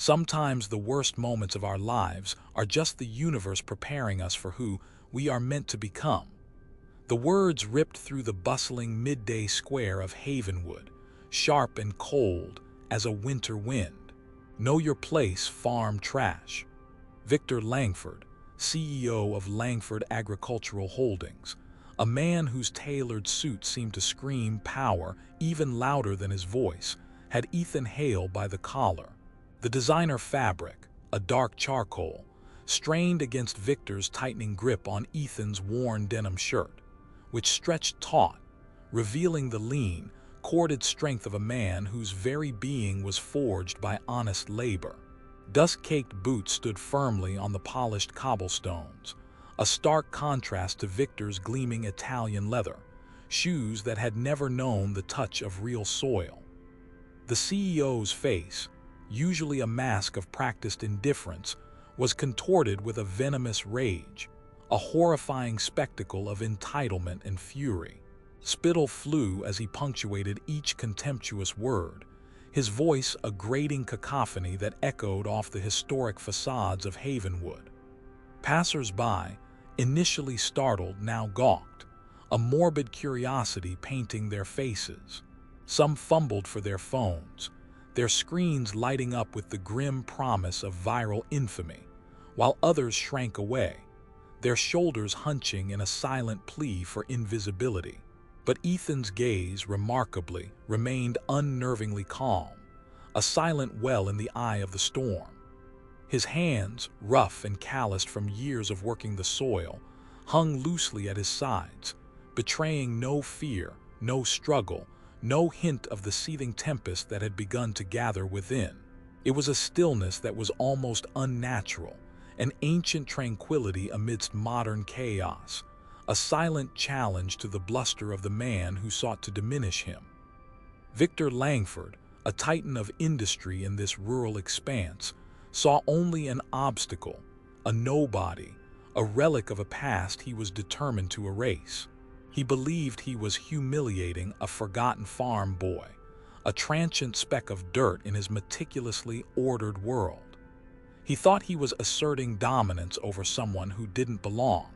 Sometimes the worst moments of our lives are just the universe preparing us for who we are meant to become. The words ripped through the bustling midday square of Havenwood, sharp and cold as a winter wind. Know your place, farm trash. Victor Langford, CEO of Langford Agricultural Holdings, a man whose tailored suit seemed to scream power even louder than his voice, had Ethan Hale by the collar. The designer fabric, a dark charcoal, strained against Victor's tightening grip on Ethan's worn denim shirt, which stretched taut, revealing the lean, corded strength of a man whose very being was forged by honest labor. Dust-caked boots stood firmly on the polished cobblestones, a stark contrast to Victor's gleaming Italian leather, shoes that had never known the touch of real soil. The CEO's face, usually a mask of practiced indifference, was contorted with a venomous rage, a horrifying spectacle of entitlement and fury. Spittle flew as he punctuated each contemptuous word, his voice a grating cacophony that echoed off the historic facades of Havenwood. Passers-by, initially startled, now gawked, a morbid curiosity painting their faces. Some fumbled for their phones, their screens lighting up with the grim promise of viral infamy, while others shrank away, their shoulders hunching in a silent plea for invisibility. But Ethan's gaze, remarkably, remained unnervingly calm, a silent well in the eye of the storm. His hands, rough and calloused from years of working the soil, hung loosely at his sides, betraying no fear, no struggle, no hint of the seething tempest that had begun to gather within. It was a stillness that was almost unnatural, an ancient tranquility amidst modern chaos, a silent challenge to the bluster of the man who sought to diminish him. Victor Langford, a titan of industry in this rural expanse, saw only an obstacle, a nobody, a relic of a past he was determined to erase. He believed he was humiliating a forgotten farm boy, a transient speck of dirt in his meticulously ordered world. He thought he was asserting dominance over someone who didn't belong,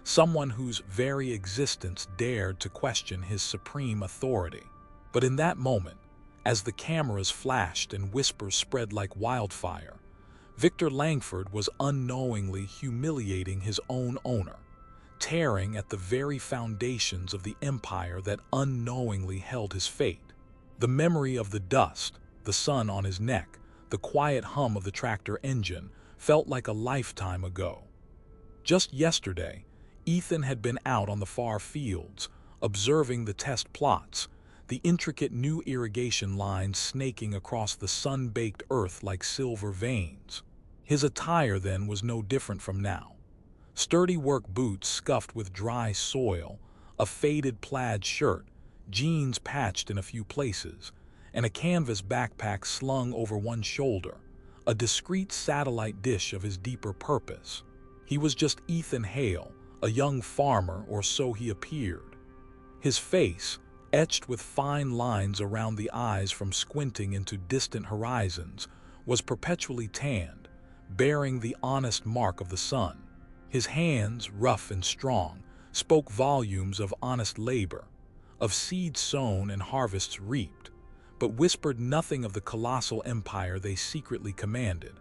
someone whose very existence dared to question his supreme authority. But in that moment, as the cameras flashed and whispers spread like wildfire, Victor Langford was unknowingly humiliating his own owner, tearing at the very foundations of the empire that unknowingly held his fate. The memory of the dust, the sun on his neck, the quiet hum of the tractor engine felt like a lifetime ago. Just yesterday, Ethan had been out on the far fields, observing the test plots, the intricate new irrigation lines snaking across the sun-baked earth like silver veins. His attire then was no different from now. Sturdy work boots scuffed with dry soil, a faded plaid shirt, jeans patched in a few places, and a canvas backpack slung over one shoulder, a discreet satellite dish of his deeper purpose. He was just Ethan Hale, a young farmer, or so he appeared. His face, etched with fine lines around the eyes from squinting into distant horizons, was perpetually tanned, bearing the honest mark of the sun. His hands, rough and strong, spoke volumes of honest labor, of seeds sown and harvests reaped, but whispered nothing of the colossal empire they secretly commanded,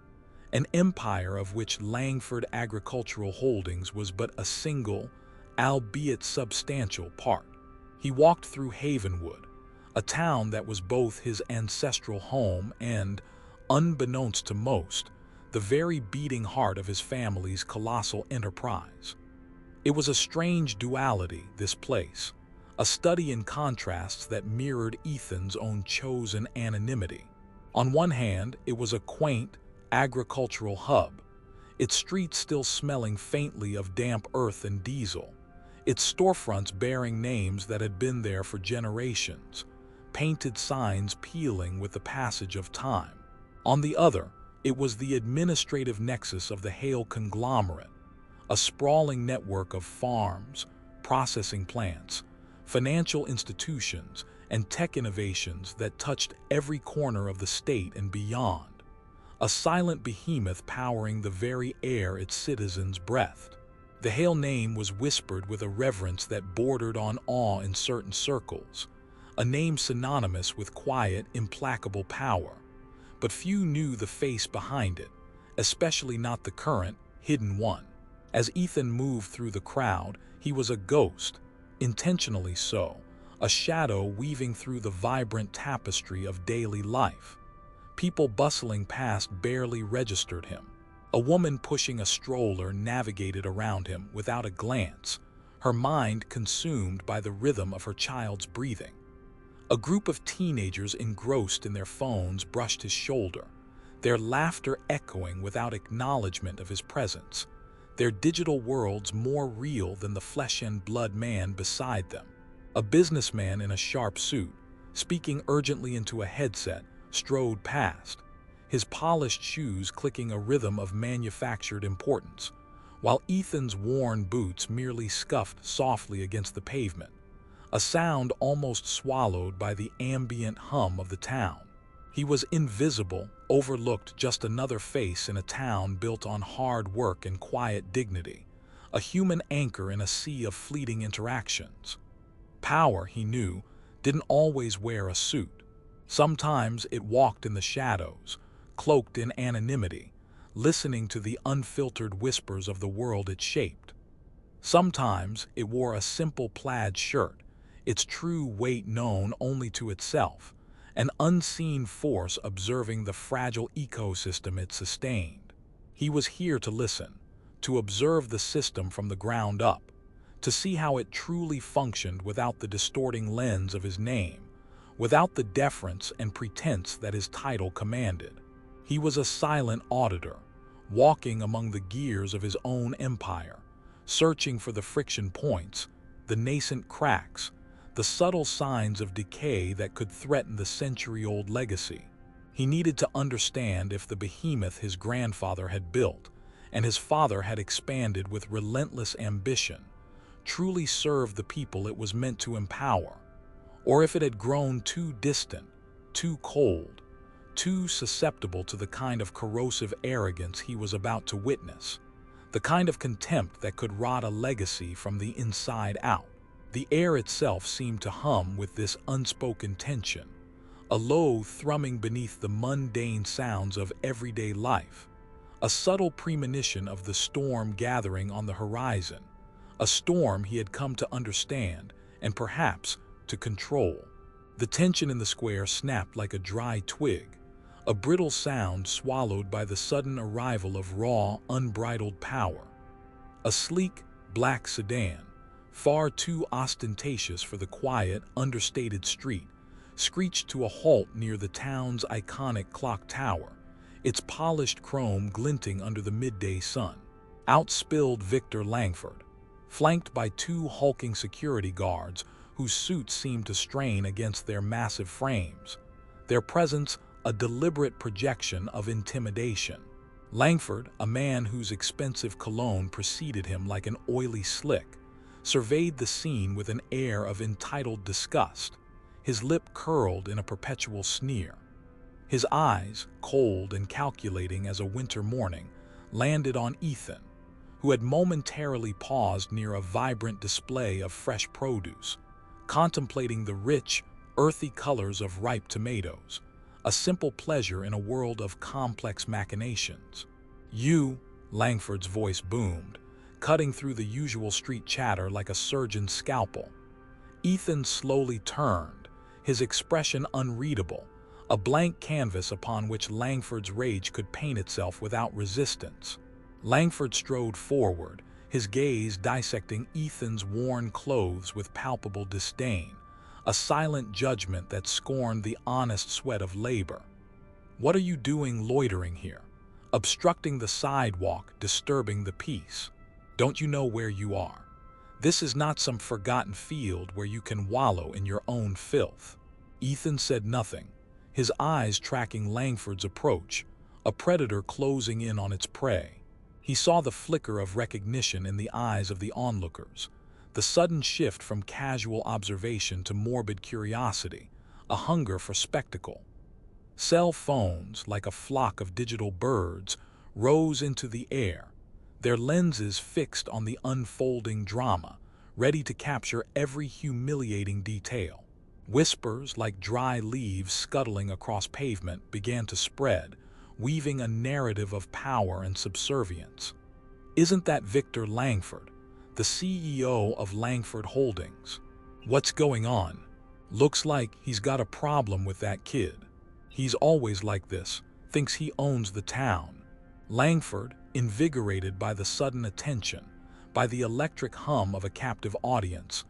an empire of which Langford Agricultural Holdings was but a single, albeit substantial, part. He walked through Havenwood, a town that was both his ancestral home and, unbeknownst to most, the very beating heart of his family's colossal enterprise. It was a strange duality, this place, a study in contrasts that mirrored Ethan's own chosen anonymity. On one hand, it was a quaint, agricultural hub, its streets still smelling faintly of damp earth and diesel, its storefronts bearing names that had been there for generations, painted signs peeling with the passage of time. On the other, it was the administrative nexus of the Hale Conglomerate, a sprawling network of farms, processing plants, financial institutions, and tech innovations that touched every corner of the state and beyond. a silent behemoth powering the very air its citizens breathed. The Hale name was whispered with a reverence that bordered on awe in certain circles, a name synonymous with quiet, implacable power. But few knew the face behind it, especially not the current, hidden one. As Ethan moved through the crowd, he was a ghost, intentionally so, a shadow weaving through the vibrant tapestry of daily life. People bustling past barely registered him. A woman pushing a stroller navigated around him without a glance, her mind consumed by the rhythm of her child's breathing. A group of teenagers engrossed in their phones brushed his shoulder, their laughter echoing without acknowledgement of his presence, their digital worlds more real than the flesh-and-blood man beside them. A businessman in a sharp suit, speaking urgently into a headset, strode past, his polished shoes clicking a rhythm of manufactured importance, while Ethan's worn boots merely scuffed softly against the pavement, a sound almost swallowed by the ambient hum of the town. He was invisible, overlooked, just another face in a town built on hard work and quiet dignity, a human anchor in a sea of fleeting interactions. Power, he knew, didn't always wear a suit. Sometimes it walked in the shadows, cloaked in anonymity, listening to the unfiltered whispers of the world it shaped. Sometimes it wore a simple plaid shirt, its true weight known only to itself, an unseen force observing the fragile ecosystem it sustained. He was here to listen, to observe the system from the ground up, to see how it truly functioned without the distorting lens of his name, without the deference and pretense that his title commanded. He was a silent auditor, walking among the gears of his own empire, searching for the friction points, the nascent cracks, the subtle signs of decay that could threaten the century-old legacy. He needed to understand if the behemoth his grandfather had built, and his father had expanded with relentless ambition, truly served the people it was meant to empower, or if it had grown too distant, too cold, too susceptible to the kind of corrosive arrogance he was about to witness, the kind of contempt that could rot a legacy from the inside out. The air itself seemed to hum with this unspoken tension, a low thrumming beneath the mundane sounds of everyday life, a subtle premonition of the storm gathering on the horizon, a storm he had come to understand and perhaps to control. The tension in the square snapped like a dry twig, a brittle sound swallowed by the sudden arrival of raw, unbridled power. A sleek, black sedan, far too ostentatious for the quiet, understated street, screeched to a halt near the town's iconic clock tower, its polished chrome glinting under the midday sun. Out spilled Victor Langford, flanked by two hulking security guards whose suits seemed to strain against their massive frames, their presence a deliberate projection of intimidation. Langford, a man whose expensive cologne preceded him like an oily slick, surveyed the scene with an air of entitled disgust, his lip curled in a perpetual sneer. His eyes, cold and calculating as a winter morning, landed on Ethan, who had momentarily paused near a vibrant display of fresh produce, contemplating the rich, earthy colors of ripe tomatoes, a simple pleasure in a world of complex machinations. "You," Langford's voice boomed, cutting through the usual street chatter like a surgeon's scalpel. Ethan slowly turned, his expression unreadable, a blank canvas upon which Langford's rage could paint itself without resistance. Langford strode forward, his gaze dissecting Ethan's worn clothes with palpable disdain, a silent judgment that scorned the honest sweat of labor. "What are you doing loitering here? Obstructing the sidewalk, disturbing the peace. Don't you know where you are? This is not some forgotten field where you can wallow in your own filth." Ethan said nothing, his eyes tracking Langford's approach, a predator closing in on its prey. He saw the flicker of recognition in the eyes of the onlookers, the sudden shift from casual observation to morbid curiosity, a hunger for spectacle. Cell phones, like a flock of digital birds, rose into the air, their lenses fixed on the unfolding drama, ready to capture every humiliating detail. Whispers, like dry leaves scuttling across pavement, began to spread, weaving a narrative of power and subservience. Isn't that Victor Langford, the CEO of Langford Holdings? What's going on? Looks like he's got a problem with that kid. He's always like this, thinks he owns the town. Langford, invigorated by the sudden attention, by the electric hum of a captive audience,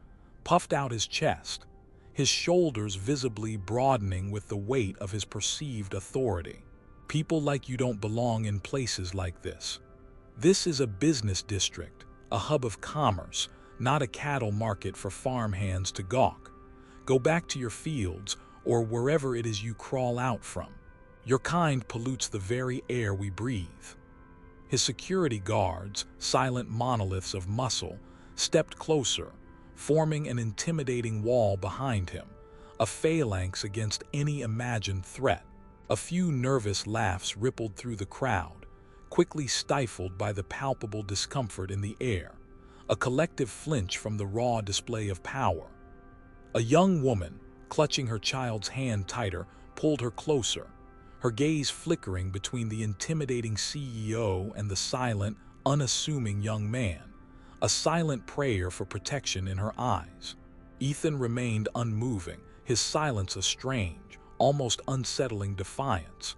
puffed out his chest, his shoulders visibly broadening with the weight of his perceived authority. People like you don't belong in places like this. This is a business district, a hub of commerce, not a cattle market for farmhands to gawk. Go back to your fields or wherever it is you crawl out from. Your kind pollutes the very air we breathe. His security guards, silent monoliths of muscle, stepped closer, forming an intimidating wall behind him, a phalanx against any imagined threat. A few nervous laughs rippled through the crowd, quickly stifled by the palpable discomfort in the air, a collective flinch from the raw display of power. A young woman, clutching her child's hand tighter, pulled her closer, her gaze flickering between the intimidating CEO and the silent, unassuming young man, a silent prayer for protection in her eyes. Ethan remained unmoving, his silence a strange, almost unsettling defiance.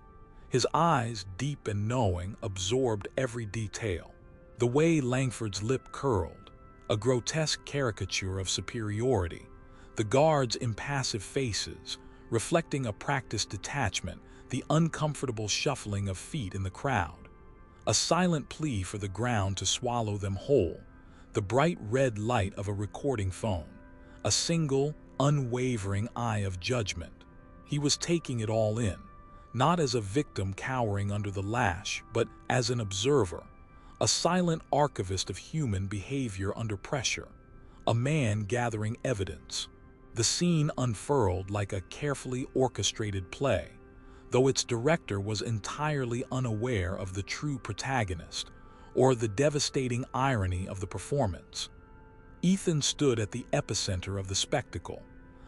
His eyes, deep and knowing, absorbed every detail. The way Langford's lip curled, a grotesque caricature of superiority, the guards' impassive faces, reflecting a practiced detachment, the uncomfortable shuffling of feet in the crowd, a silent plea for the ground to swallow them whole, the bright red light of a recording phone, a single, unwavering eye of judgment. He was taking it all in, not as a victim cowering under the lash, but as an observer, a silent archivist of human behavior under pressure, a man gathering evidence. The scene unfurled like a carefully orchestrated play, though its director was entirely unaware of the true protagonist or the devastating irony of the performance. Ethan stood at the epicenter of the spectacle,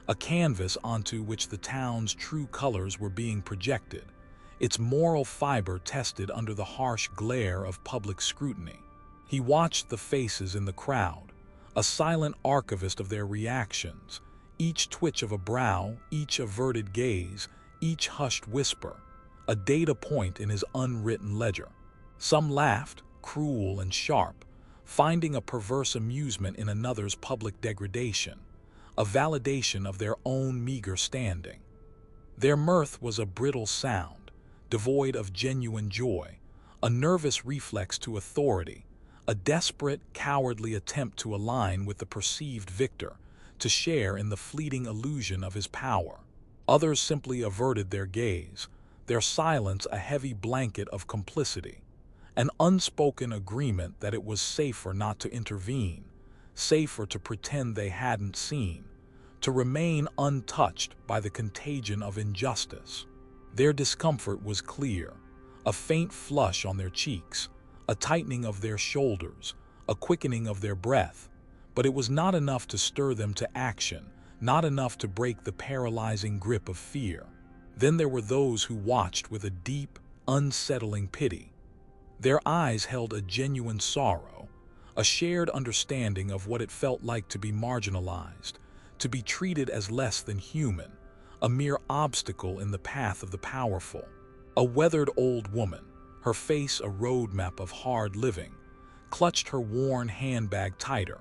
a canvas onto which the town's true colors were being projected, its moral fiber tested under the harsh glare of public scrutiny. He watched the faces in the crowd, a silent archivist of their reactions, each twitch of a brow, each averted gaze, each hushed whisper, a data point in his unwritten ledger. Some laughed, cruel and sharp, finding a perverse amusement in another's public degradation, a validation of their own meager standing. Their mirth was a brittle sound, devoid of genuine joy, a nervous reflex to authority, a desperate, cowardly attempt to align with the perceived victor, to share in the fleeting illusion of his power. Others simply averted their gaze, their silence a heavy blanket of complicity, an unspoken agreement that it was safer not to intervene, safer to pretend they hadn't seen, to remain untouched by the contagion of injustice. Their discomfort was clear, a faint flush on their cheeks, a tightening of their shoulders, a quickening of their breath, but it was not enough to stir them to action, not enough to break the paralyzing grip of fear. Then there were those who watched with a deep, unsettling pity. Their eyes held a genuine sorrow, a shared understanding of what it felt like to be marginalized, to be treated as less than human, a mere obstacle in the path of the powerful. A weathered old woman, her face a roadmap of hard living, clutched her worn handbag tighter,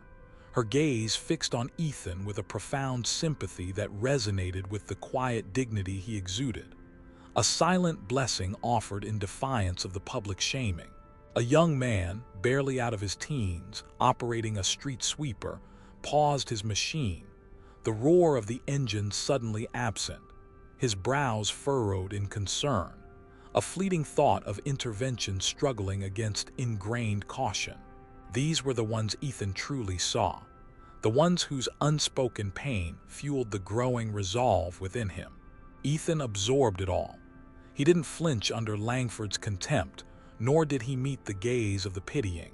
her gaze fixed on Ethan with a profound sympathy that resonated with the quiet dignity he exuded, a silent blessing offered in defiance of the public shaming. A young man, barely out of his teens, operating a street sweeper, paused his machine, the roar of the engine suddenly absent, his brows furrowed in concern, a fleeting thought of intervention struggling against ingrained caution. These were the ones Ethan truly saw, the ones whose unspoken pain fueled the growing resolve within him. Ethan absorbed it all, He didn't flinch under Langford's contempt, nor did he meet the gaze of the pitying.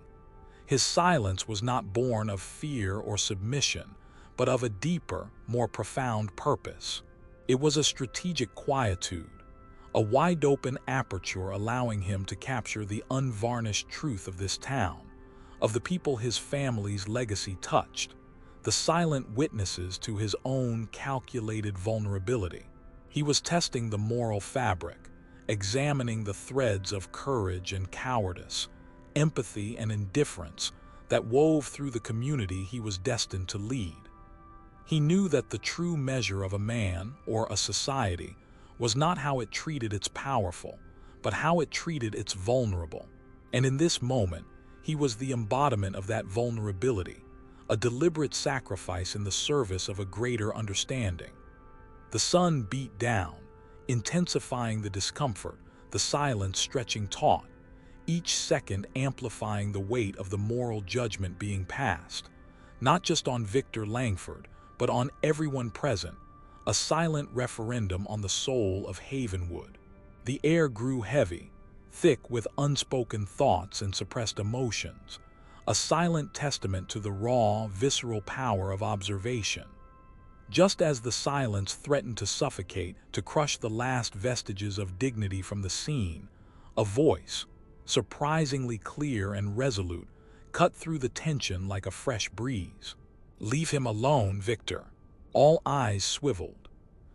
His silence was not born of fear or submission, but of a deeper, more profound purpose. It was a strategic quietude, a wide-open aperture allowing him to capture the unvarnished truth of this town, of the people his family's legacy touched, the silent witnesses to his own calculated vulnerability. He was testing the moral fabric, examining the threads of courage and cowardice, empathy and indifference that wove through the community he was destined to lead. He knew that the true measure of a man or a society was not how it treated its powerful, but how it treated its vulnerable. And in this moment, he was the embodiment of that vulnerability, a deliberate sacrifice in the service of a greater understanding. The sun beat down, intensifying the discomfort, the silence stretching taut, each second amplifying the weight of the moral judgment being passed, not just on Victor Langford, but on everyone present, a silent referendum on the soul of Havenwood. The air grew heavy, thick with unspoken thoughts and suppressed emotions, a silent testament to the raw, visceral power of observation. Just as the silence threatened to suffocate, to crush the last vestiges of dignity from the scene, a voice, surprisingly clear and resolute, cut through the tension like a fresh breeze. "Leave him alone, Victor." All eyes swiveled.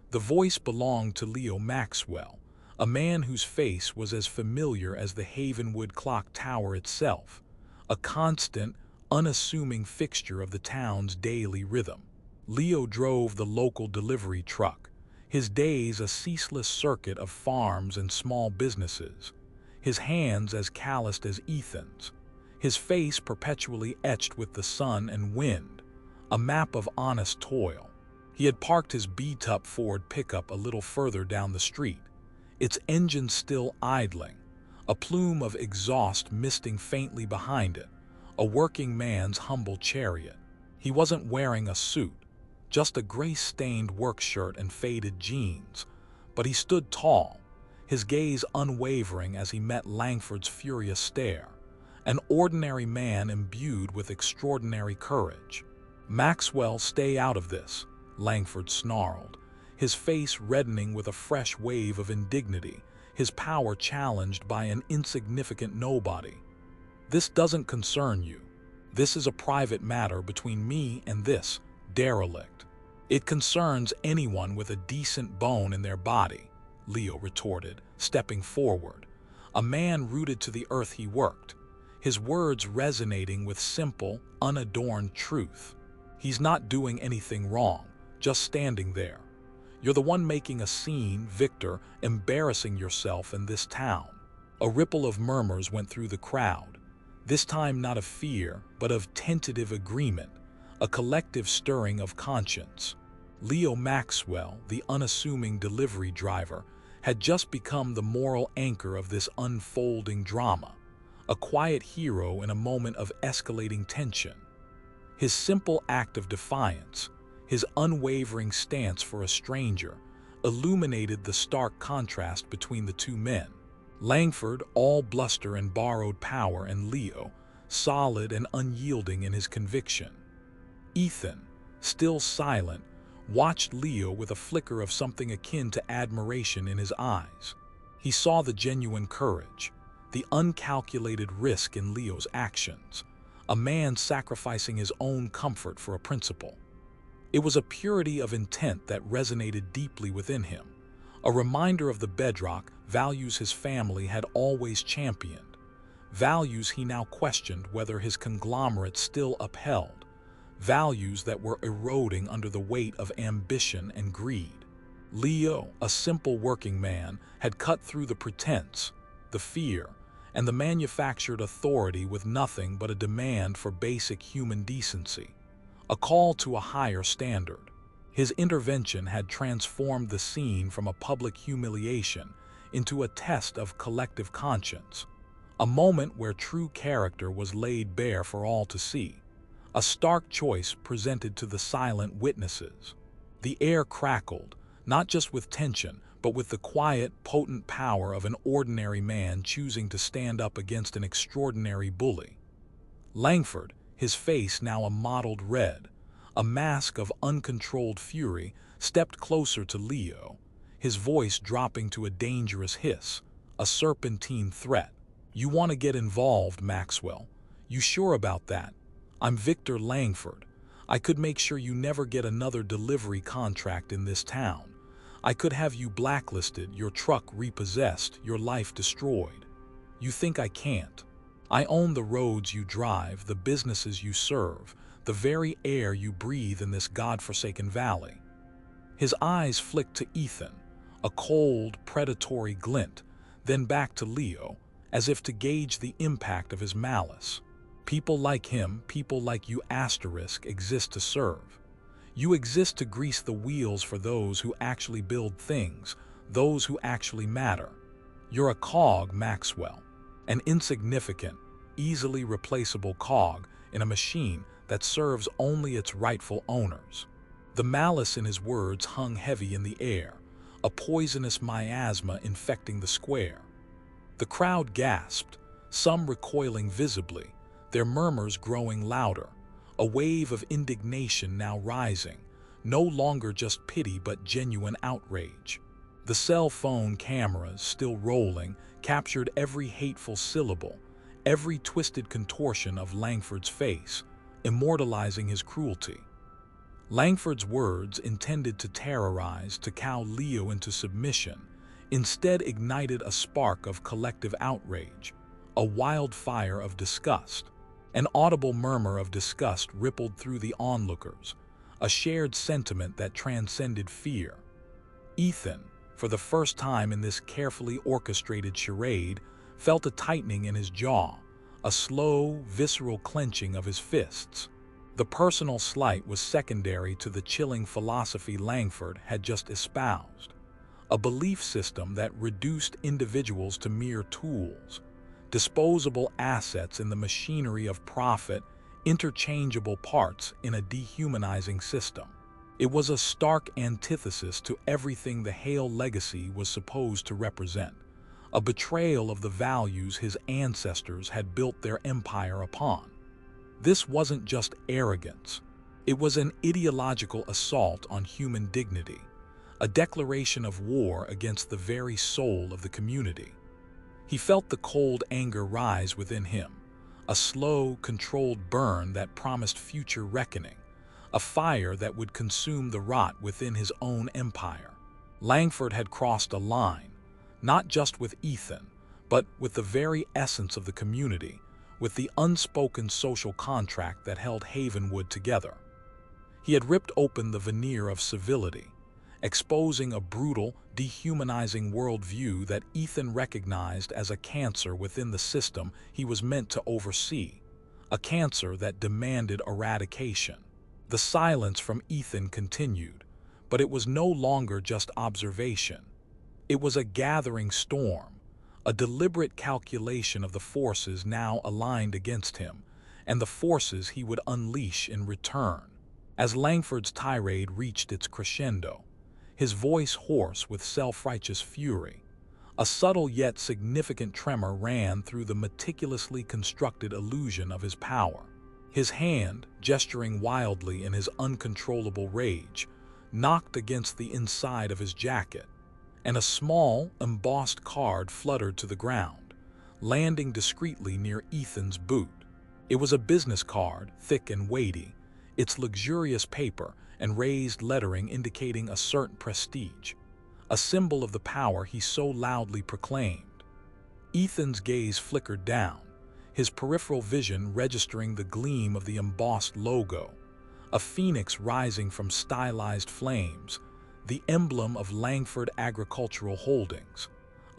The voice belonged to Leo Maxwell, a man whose face was as familiar as the Havenwood clock tower itself, a constant, unassuming fixture of the town's daily rhythm. Leo drove the local delivery truck, his days a ceaseless circuit of farms and small businesses, his hands as calloused as Ethan's, his face perpetually etched with the sun and wind, a map of honest toil. He had parked his beat-up Ford pickup a little further down the street, its engine still idling, a plume of exhaust misting faintly behind it, a working man's humble chariot. He wasn't wearing a suit, just a gray-stained work shirt and faded jeans, but he stood tall, his gaze unwavering as he met Langford's furious stare, an ordinary man imbued with extraordinary courage. "Maxwell, stay out of this," Langford snarled, his face reddening with a fresh wave of indignity, his power challenged by an insignificant nobody. "This doesn't concern you. This is a private matter between me and this derelict." "It concerns anyone with a decent bone in their body," Leo retorted, stepping forward, a man rooted to the earth he worked, his words resonating with simple, unadorned truth. "He's not doing anything wrong, just standing there. You're the one making a scene, Victor, embarrassing yourself in this town." A ripple of murmurs went through the crowd, this time not of fear, but of tentative agreement, a collective stirring of conscience. Leo Maxwell, the unassuming delivery driver, had just become the moral anchor of this unfolding drama, a quiet hero in a moment of escalating tension. His simple act of defiance, his unwavering stance for a stranger, illuminated the stark contrast between the two men. Langford, all bluster and borrowed power, and Leo, solid and unyielding in his conviction. Ethan, still silent, watched Leo with a flicker of something akin to admiration in his eyes. He saw the genuine courage, the uncalculated risk in Leo's actions, a man sacrificing his own comfort for a principle. It was a purity of intent that resonated deeply within him, a reminder of the bedrock values his family had always championed, values he now questioned whether his conglomerate still upheld, values that were eroding under the weight of ambition and greed. Leo, a simple working man, had cut through the pretense, the fear, and the manufactured authority with nothing but a demand for basic human decency, a call to a higher standard. His intervention had transformed the scene from a public humiliation into a test of collective conscience, a moment where true character was laid bare for all to see, a stark choice presented to the silent witnesses. The air crackled, not just with tension, but but with the quiet, potent power of an ordinary man choosing to stand up against an extraordinary bully. Langford, his face now a mottled red, a mask of uncontrolled fury, stepped closer to Leo, his voice dropping to a dangerous hiss, a serpentine threat. "You want to get involved, Maxwell? You sure about that? I'm Victor Langford. I could make sure you never get another delivery contract in this town. I could have you blacklisted, your truck repossessed, your life destroyed. You think I can't? I own the roads you drive, the businesses you serve, the very air you breathe in this godforsaken valley." His eyes flicked to Ethan, a cold, predatory glint, then back to Leo, as if to gauge the impact of his malice. "People like him, people like you exist to serve. You exist to grease the wheels for those who actually build things, those who actually matter. You're a cog, Maxwell, an insignificant, easily replaceable cog in a machine that serves only its rightful owners." The malice in his words hung heavy in the air, a poisonous miasma infecting the square. The crowd gasped, some recoiling visibly, their murmurs growing louder, a wave of indignation now rising, no longer just pity but genuine outrage. The cell phone cameras, still rolling, captured every hateful syllable, every twisted contortion of Langford's face, immortalizing his cruelty. Langford's words, intended to terrorize, to cow Leo into submission, instead ignited a spark of collective outrage, a wildfire of disgust. An audible murmur of disgust rippled through the onlookers, a shared sentiment that transcended fear. Ethan, for the first time in this carefully orchestrated charade, felt a tightening in his jaw, a slow, visceral clenching of his fists. The personal slight was secondary to the chilling philosophy Langford had just espoused, a belief system that reduced individuals to mere tools, disposable assets in the machinery of profit, interchangeable parts in a dehumanizing system. It was a stark antithesis to everything the Hale legacy was supposed to represent, a betrayal of the values his ancestors had built their empire upon. This wasn't just arrogance. It was an ideological assault on human dignity, a declaration of war against the very soul of the community. He felt the cold anger rise within him, a slow, controlled burn that promised future reckoning, a fire that would consume the rot within his own empire. Langford had crossed a line, not just with Ethan, but with the very essence of the community, with the unspoken social contract that held Havenwood together. He had ripped open the veneer of civility, exposing a brutal, dehumanizing worldview that Ethan recognized as a cancer within the system he was meant to oversee, a cancer that demanded eradication. The silence from Ethan continued, but it was no longer just observation. It was a gathering storm, a deliberate calculation of the forces now aligned against him, and the forces he would unleash in return. As Langford's tirade reached its crescendo, his voice hoarse with self-righteous fury, a subtle yet significant tremor ran through the meticulously constructed illusion of his power. His hand, gesturing wildly in his uncontrollable rage, knocked against the inside of his jacket, and a small, embossed card fluttered to the ground, landing discreetly near Ethan's boot. It was a business card, thick and weighty, its luxurious paper and raised lettering indicating a certain prestige, a symbol of the power he so loudly proclaimed. Ethan's gaze flickered down, his peripheral vision registering the gleam of the embossed logo, a phoenix rising from stylized flames, the emblem of Langford Agricultural Holdings,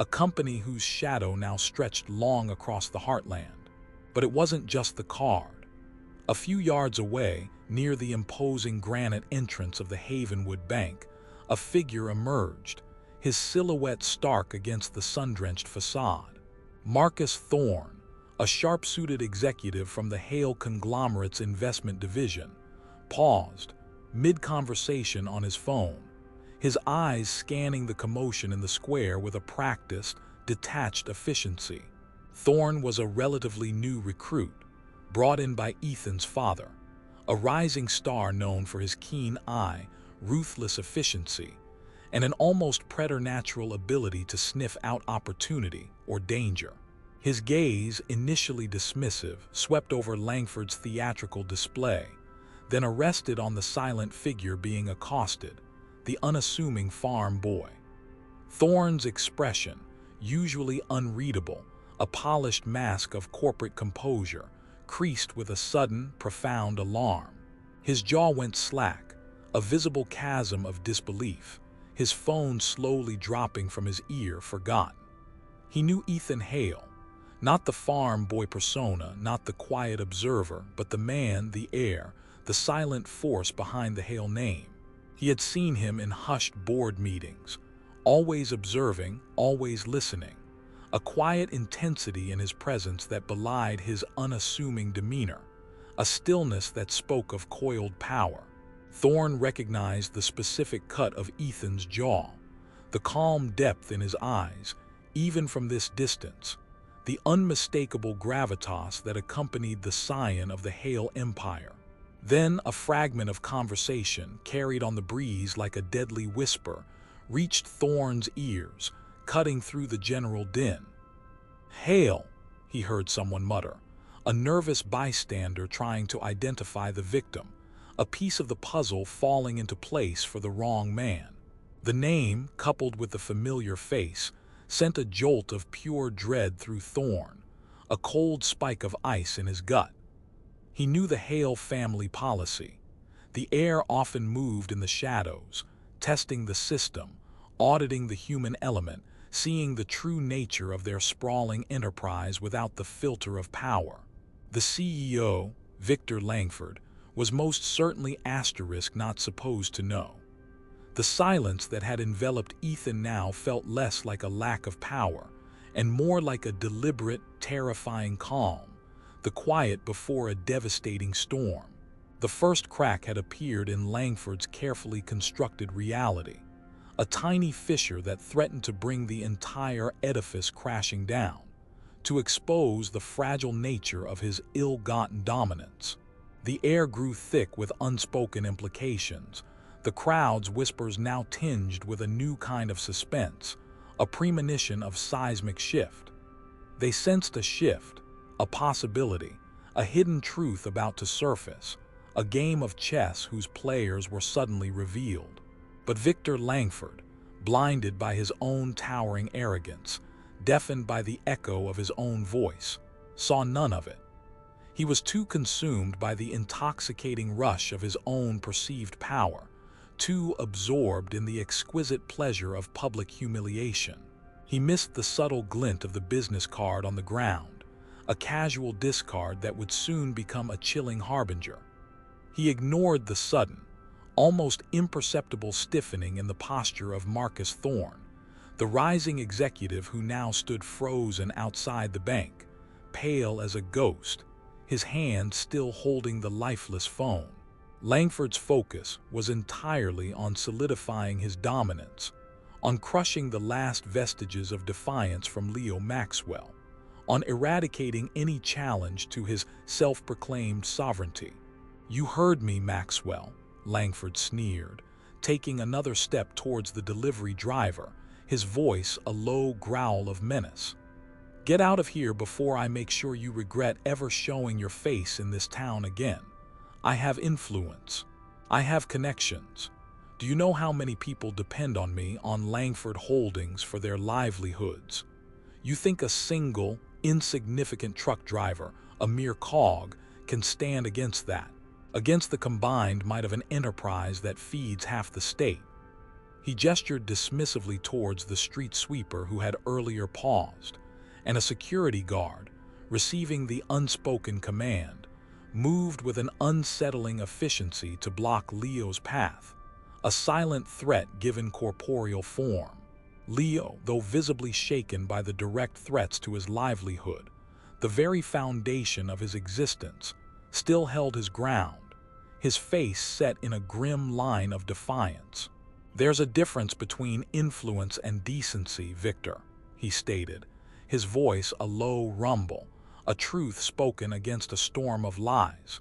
a company whose shadow now stretched long across the heartland. But it wasn't just the card. A few yards away, near the imposing granite entrance of the Havenwood Bank, a figure emerged, his silhouette stark against the sun-drenched facade. Marcus Thorne, a sharp-suited executive from the Hale Conglomerate's investment division, paused, mid-conversation on his phone, his eyes scanning the commotion in the square with a practiced, detached efficiency. Thorne was a relatively new recruit, brought in by Ethan's father, a rising star known for his keen eye, ruthless efficiency, and an almost preternatural ability to sniff out opportunity or danger. His gaze, initially dismissive, swept over Langford's theatrical display, then arrested on the silent figure being accosted, the unassuming farm boy. Thorne's expression, usually unreadable, a polished mask of corporate composure, creased with a sudden, profound alarm. His jaw went slack, a visible chasm of disbelief, his phone slowly dropping from his ear, forgotten. He knew Ethan Hale, not the farm boy persona, not the quiet observer, but the man, the heir, the silent force behind the Hale name. He had seen him in hushed board meetings, always observing, always listening, a quiet intensity in his presence that belied his unassuming demeanor, a stillness that spoke of coiled power. Thorne recognized the specific cut of Ethan's jaw, the calm depth in his eyes, even from this distance, the unmistakable gravitas that accompanied the scion of the Hale Empire. Then a fragment of conversation, carried on the breeze like a deadly whisper, reached Thorne's ears, cutting through the general din. "Hale," he heard someone mutter, a nervous bystander trying to identify the victim, a piece of the puzzle falling into place for the wrong man. The name, coupled with the familiar face, sent a jolt of pure dread through Thorne, a cold spike of ice in his gut. He knew the Hale family policy. The heir often moved in the shadows, testing the system, auditing the human element, seeing the true nature of their sprawling enterprise without the filter of power. The CEO, Victor Langford, was most certainly not supposed to know. The silence that had enveloped Ethan now felt less like a lack of power and more like a deliberate, terrifying calm, the quiet before a devastating storm. The first crack had appeared in Langford's carefully constructed reality, a tiny fissure that threatened to bring the entire edifice crashing down, to expose the fragile nature of his ill-gotten dominance. The air grew thick with unspoken implications, the crowd's whispers now tinged with a new kind of suspense, a premonition of seismic shift. They sensed a shift, a possibility, a hidden truth about to surface, a game of chess whose players were suddenly revealed. But Victor Langford, blinded by his own towering arrogance, deafened by the echo of his own voice, saw none of it. He was too consumed by the intoxicating rush of his own perceived power, too absorbed in the exquisite pleasure of public humiliation. He missed the subtle glint of the business card on the ground, a casual discard that would soon become a chilling harbinger. He ignored the sudden, almost imperceptible stiffening in the posture of Marcus Thorne, the rising executive who now stood frozen outside the bank, pale as a ghost, his hand still holding the lifeless phone. Langford's focus was entirely on solidifying his dominance, on crushing the last vestiges of defiance from Maxwell, on eradicating any challenge to his self-proclaimed sovereignty. "You heard me, Maxwell," Langford sneered, taking another step towards the delivery driver, his voice a low growl of menace. "Get out of here before I make sure you regret ever showing your face in this town again. I have influence. I have connections. Do you know how many people depend on me on Langford Holdings for their livelihoods? You think a single, insignificant truck driver, a mere cog, can stand against that, against the combined might of an enterprise that feeds half the state?" He gestured dismissively towards the street sweeper who had earlier paused, and a security guard, receiving the unspoken command, moved with an unsettling efficiency to block Leo's path, a silent threat given corporeal form. Leo, though visibly shaken by the direct threats to his livelihood, the very foundation of his existence, still held his ground, his face set in a grim line of defiance. "There's a difference between influence and decency, Victor," he stated, his voice a low rumble, a truth spoken against a storm of lies.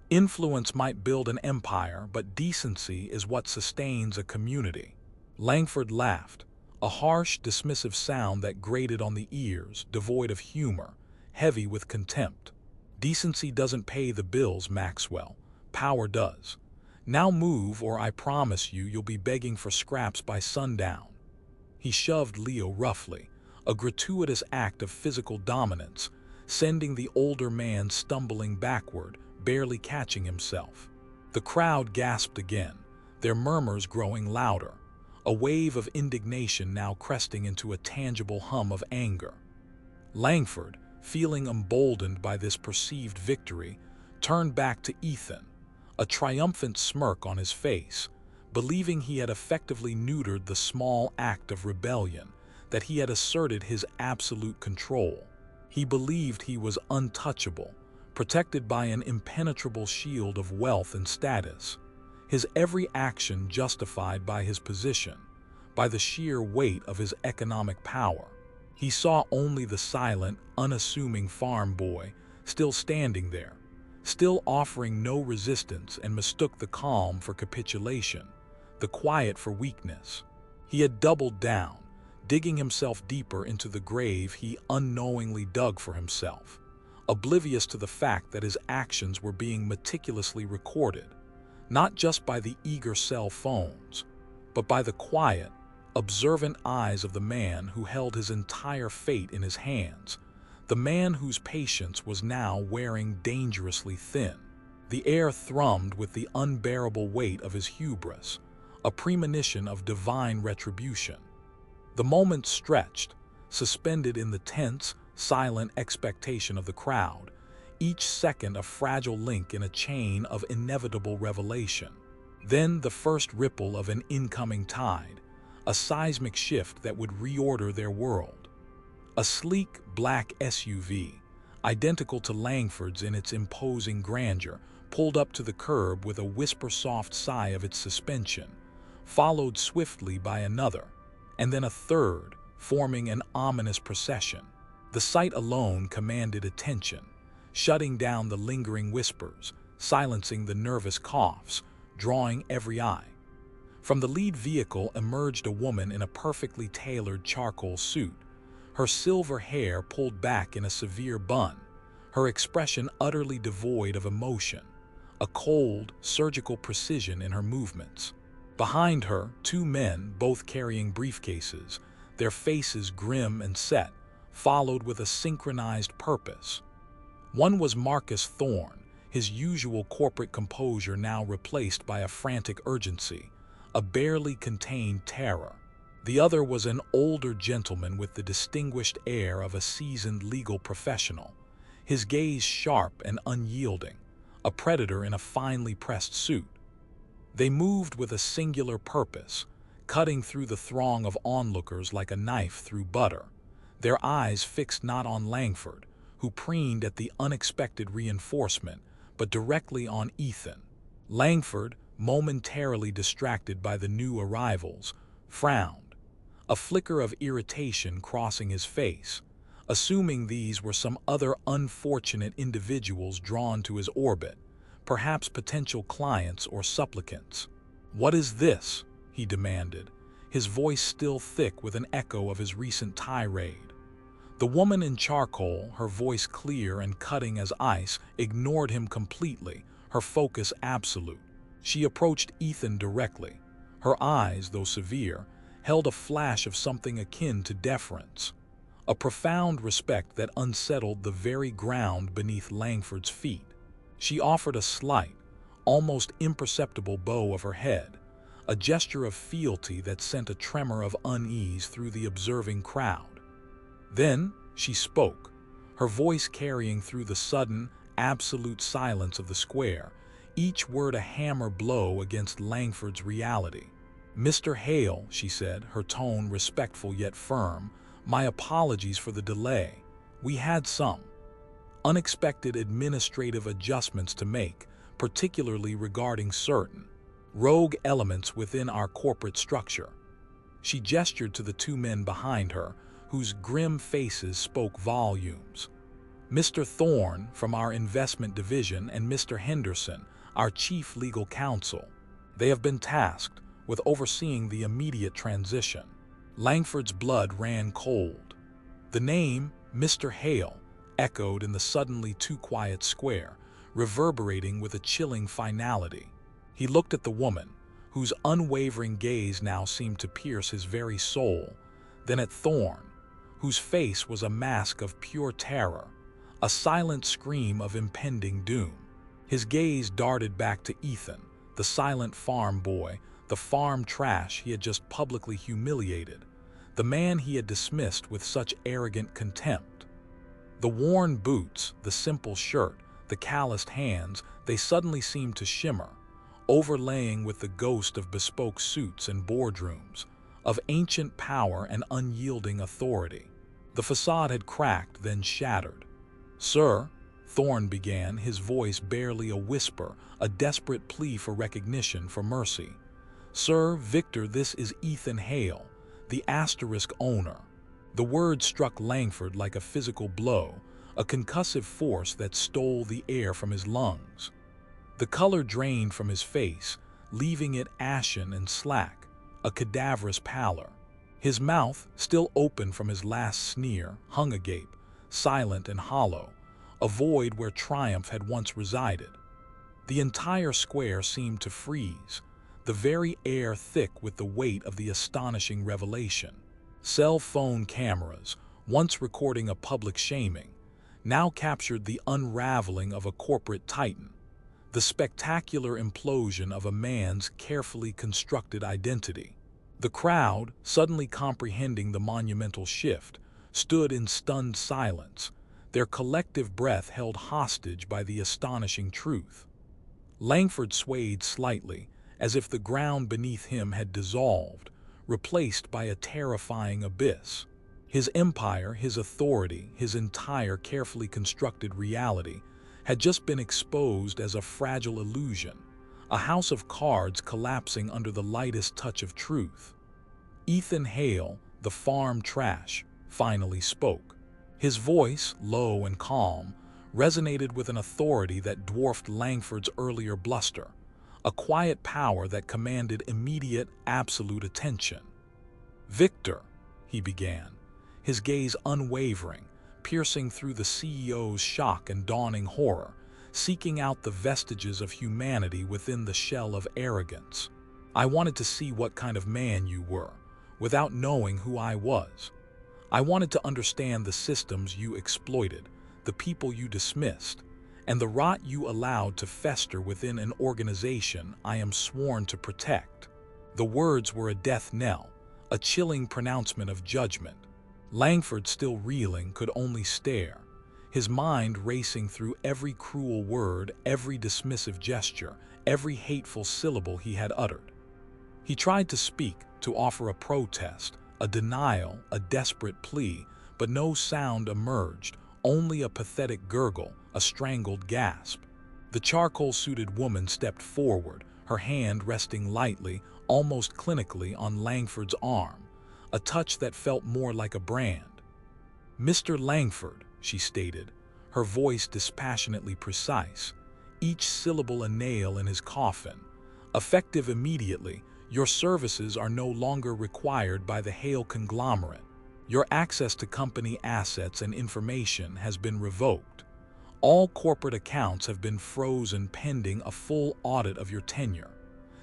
"Influence might build an empire, but decency is what sustains a community." Langford laughed, a harsh, dismissive sound that grated on the ears, devoid of humor, heavy with contempt. "Decency doesn't pay the bills, Maxwell. Power does. Now move, or I promise you'll be begging for scraps by sundown." He shoved Leo roughly, a gratuitous act of physical dominance, sending the older man stumbling backward, barely catching himself. The crowd gasped again, their murmurs growing louder, a wave of indignation now cresting into a tangible hum of anger. Langford, feeling emboldened by this perceived victory, turned back to Ethan, a triumphant smirk on his face, believing he had effectively neutered the small act of rebellion, that he had asserted his absolute control. He believed he was untouchable, protected by an impenetrable shield of wealth and status, his every action justified by his position, by the sheer weight of his economic power. He saw only the silent, unassuming farm boy, still standing there, still offering no resistance, and mistook the calm for capitulation, the quiet for weakness. He had doubled down, digging himself deeper into the grave he unknowingly dug for himself, oblivious to the fact that his actions were being meticulously recorded, not just by the eager cell phones, but by the quiet, observant eyes of the man who held his entire fate in his hands, the man whose patience was now wearing dangerously thin. The air thrummed with the unbearable weight of his hubris, a premonition of divine retribution. The moment stretched, suspended in the tense, silent expectation of the crowd, each second a fragile link in a chain of inevitable revelation. Then the first ripple of an incoming tide, a seismic shift that would reorder their world. A sleek, black SUV, identical to Langford's in its imposing grandeur, pulled up to the curb with a whisper-soft sigh of its suspension, followed swiftly by another, and then a third, forming an ominous procession. The sight alone commanded attention, shutting down the lingering whispers, silencing the nervous coughs, drawing every eye. From the lead vehicle emerged a woman in a perfectly tailored charcoal suit, her silver hair pulled back in a severe bun, her expression utterly devoid of emotion, a cold, surgical precision in her movements. Behind her, two men, both carrying briefcases, their faces grim and set, followed with a synchronized purpose. One was Marcus Thorne, his usual corporate composure now replaced by a frantic urgency, a barely contained terror. The other was an older gentleman with the distinguished air of a seasoned legal professional, his gaze sharp and unyielding, a predator in a finely pressed suit. They moved with a singular purpose, cutting through the throng of onlookers like a knife through butter, their eyes fixed not on Langford, who preened at the unexpected reinforcement, but directly on Ethan. Langford, momentarily distracted by the new arrivals, frowned, a flicker of irritation crossing his face, assuming these were some other unfortunate individuals drawn to his orbit, perhaps potential clients or supplicants. "What is this?" he demanded, his voice still thick with an echo of his recent tirade. The woman in charcoal, her voice clear and cutting as ice, ignored him completely, her focus absolute. She approached Ethan directly. Her eyes, though severe, held a flash of something akin to deference, a profound respect that unsettled the very ground beneath Langford's feet. She offered a slight, almost imperceptible bow of her head, a gesture of fealty that sent a tremor of unease through the observing crowd. Then she spoke, her voice carrying through the sudden, absolute silence of the square, each word a hammer blow against Langford's reality. "Mr. Hale," she said, her tone respectful yet firm, "my apologies for the delay. We had some unexpected administrative adjustments to make, particularly regarding certain rogue elements within our corporate structure. She gestured to the two men behind her, whose grim faces spoke volumes. Mr. Thorne from our investment division and Mr. Henderson, our chief legal counsel. They have been tasked with overseeing the immediate transition. Langford's blood ran cold. The name, Mr. Hale, echoed in the suddenly too quiet square, reverberating with a chilling finality. He looked at the woman, whose unwavering gaze now seemed to pierce his very soul, then at Thorne, whose face was a mask of pure terror, a silent scream of impending doom. His gaze darted back to Ethan, the silent farm boy, the farm trash he had just publicly humiliated, the man he had dismissed with such arrogant contempt. The worn boots, the simple shirt, the calloused hands, they suddenly seemed to shimmer, overlaying with the ghost of bespoke suits and boardrooms, of ancient power and unyielding authority. The facade had cracked, then shattered. "Sir," Thorne began, his voice barely a whisper, a desperate plea for recognition, for mercy. "Sir Victor, this is Ethan Hale, the asterisk owner." The word struck Langford like a physical blow, a concussive force that stole the air from his lungs. The color drained from his face, leaving it ashen and slack, a cadaverous pallor. His mouth, still open from his last sneer, hung agape, silent and hollow, a void where triumph had once resided. The entire square seemed to freeze, the very air thick with the weight of the astonishing revelation. Cell phone cameras, once recording a public shaming, now captured the unraveling of a corporate titan, the spectacular implosion of a man's carefully constructed identity. The crowd, suddenly comprehending the monumental shift, stood in stunned silence, their collective breath held hostage by the astonishing truth. Langford swayed slightly, as if the ground beneath him had dissolved, replaced by a terrifying abyss. His empire, his authority, his entire carefully constructed reality had just been exposed as a fragile illusion, a house of cards collapsing under the lightest touch of truth. Ethan Hale, the farm trash, finally spoke. His voice, low and calm, resonated with an authority that dwarfed Langford's earlier bluster, a quiet power that commanded immediate, absolute attention. "Victor," he began, his gaze unwavering, piercing through the CEO's shock and dawning horror, seeking out the vestiges of humanity within the shell of arrogance. "I wanted to see what kind of man you were, without knowing who I was. I wanted to understand the systems you exploited, the people you dismissed, and the rot you allowed to fester within an organization I am sworn to protect." The words were a death knell, a chilling pronouncement of judgment. Langford, still reeling, could only stare, his mind racing through every cruel word, every dismissive gesture, every hateful syllable he had uttered. He tried to speak, to offer a protest, a denial, a desperate plea, but no sound emerged, only a pathetic gurgle, a strangled gasp. The charcoal-suited woman stepped forward, her hand resting lightly, almost clinically, on Langford's arm, a touch that felt more like a brand. "Mr. Langford," she stated, her voice dispassionately precise, each syllable a nail in his coffin, "effective immediately, your services are no longer required by the Hale Conglomerate. Your access to company assets and information has been revoked. All corporate accounts have been frozen pending a full audit of your tenure.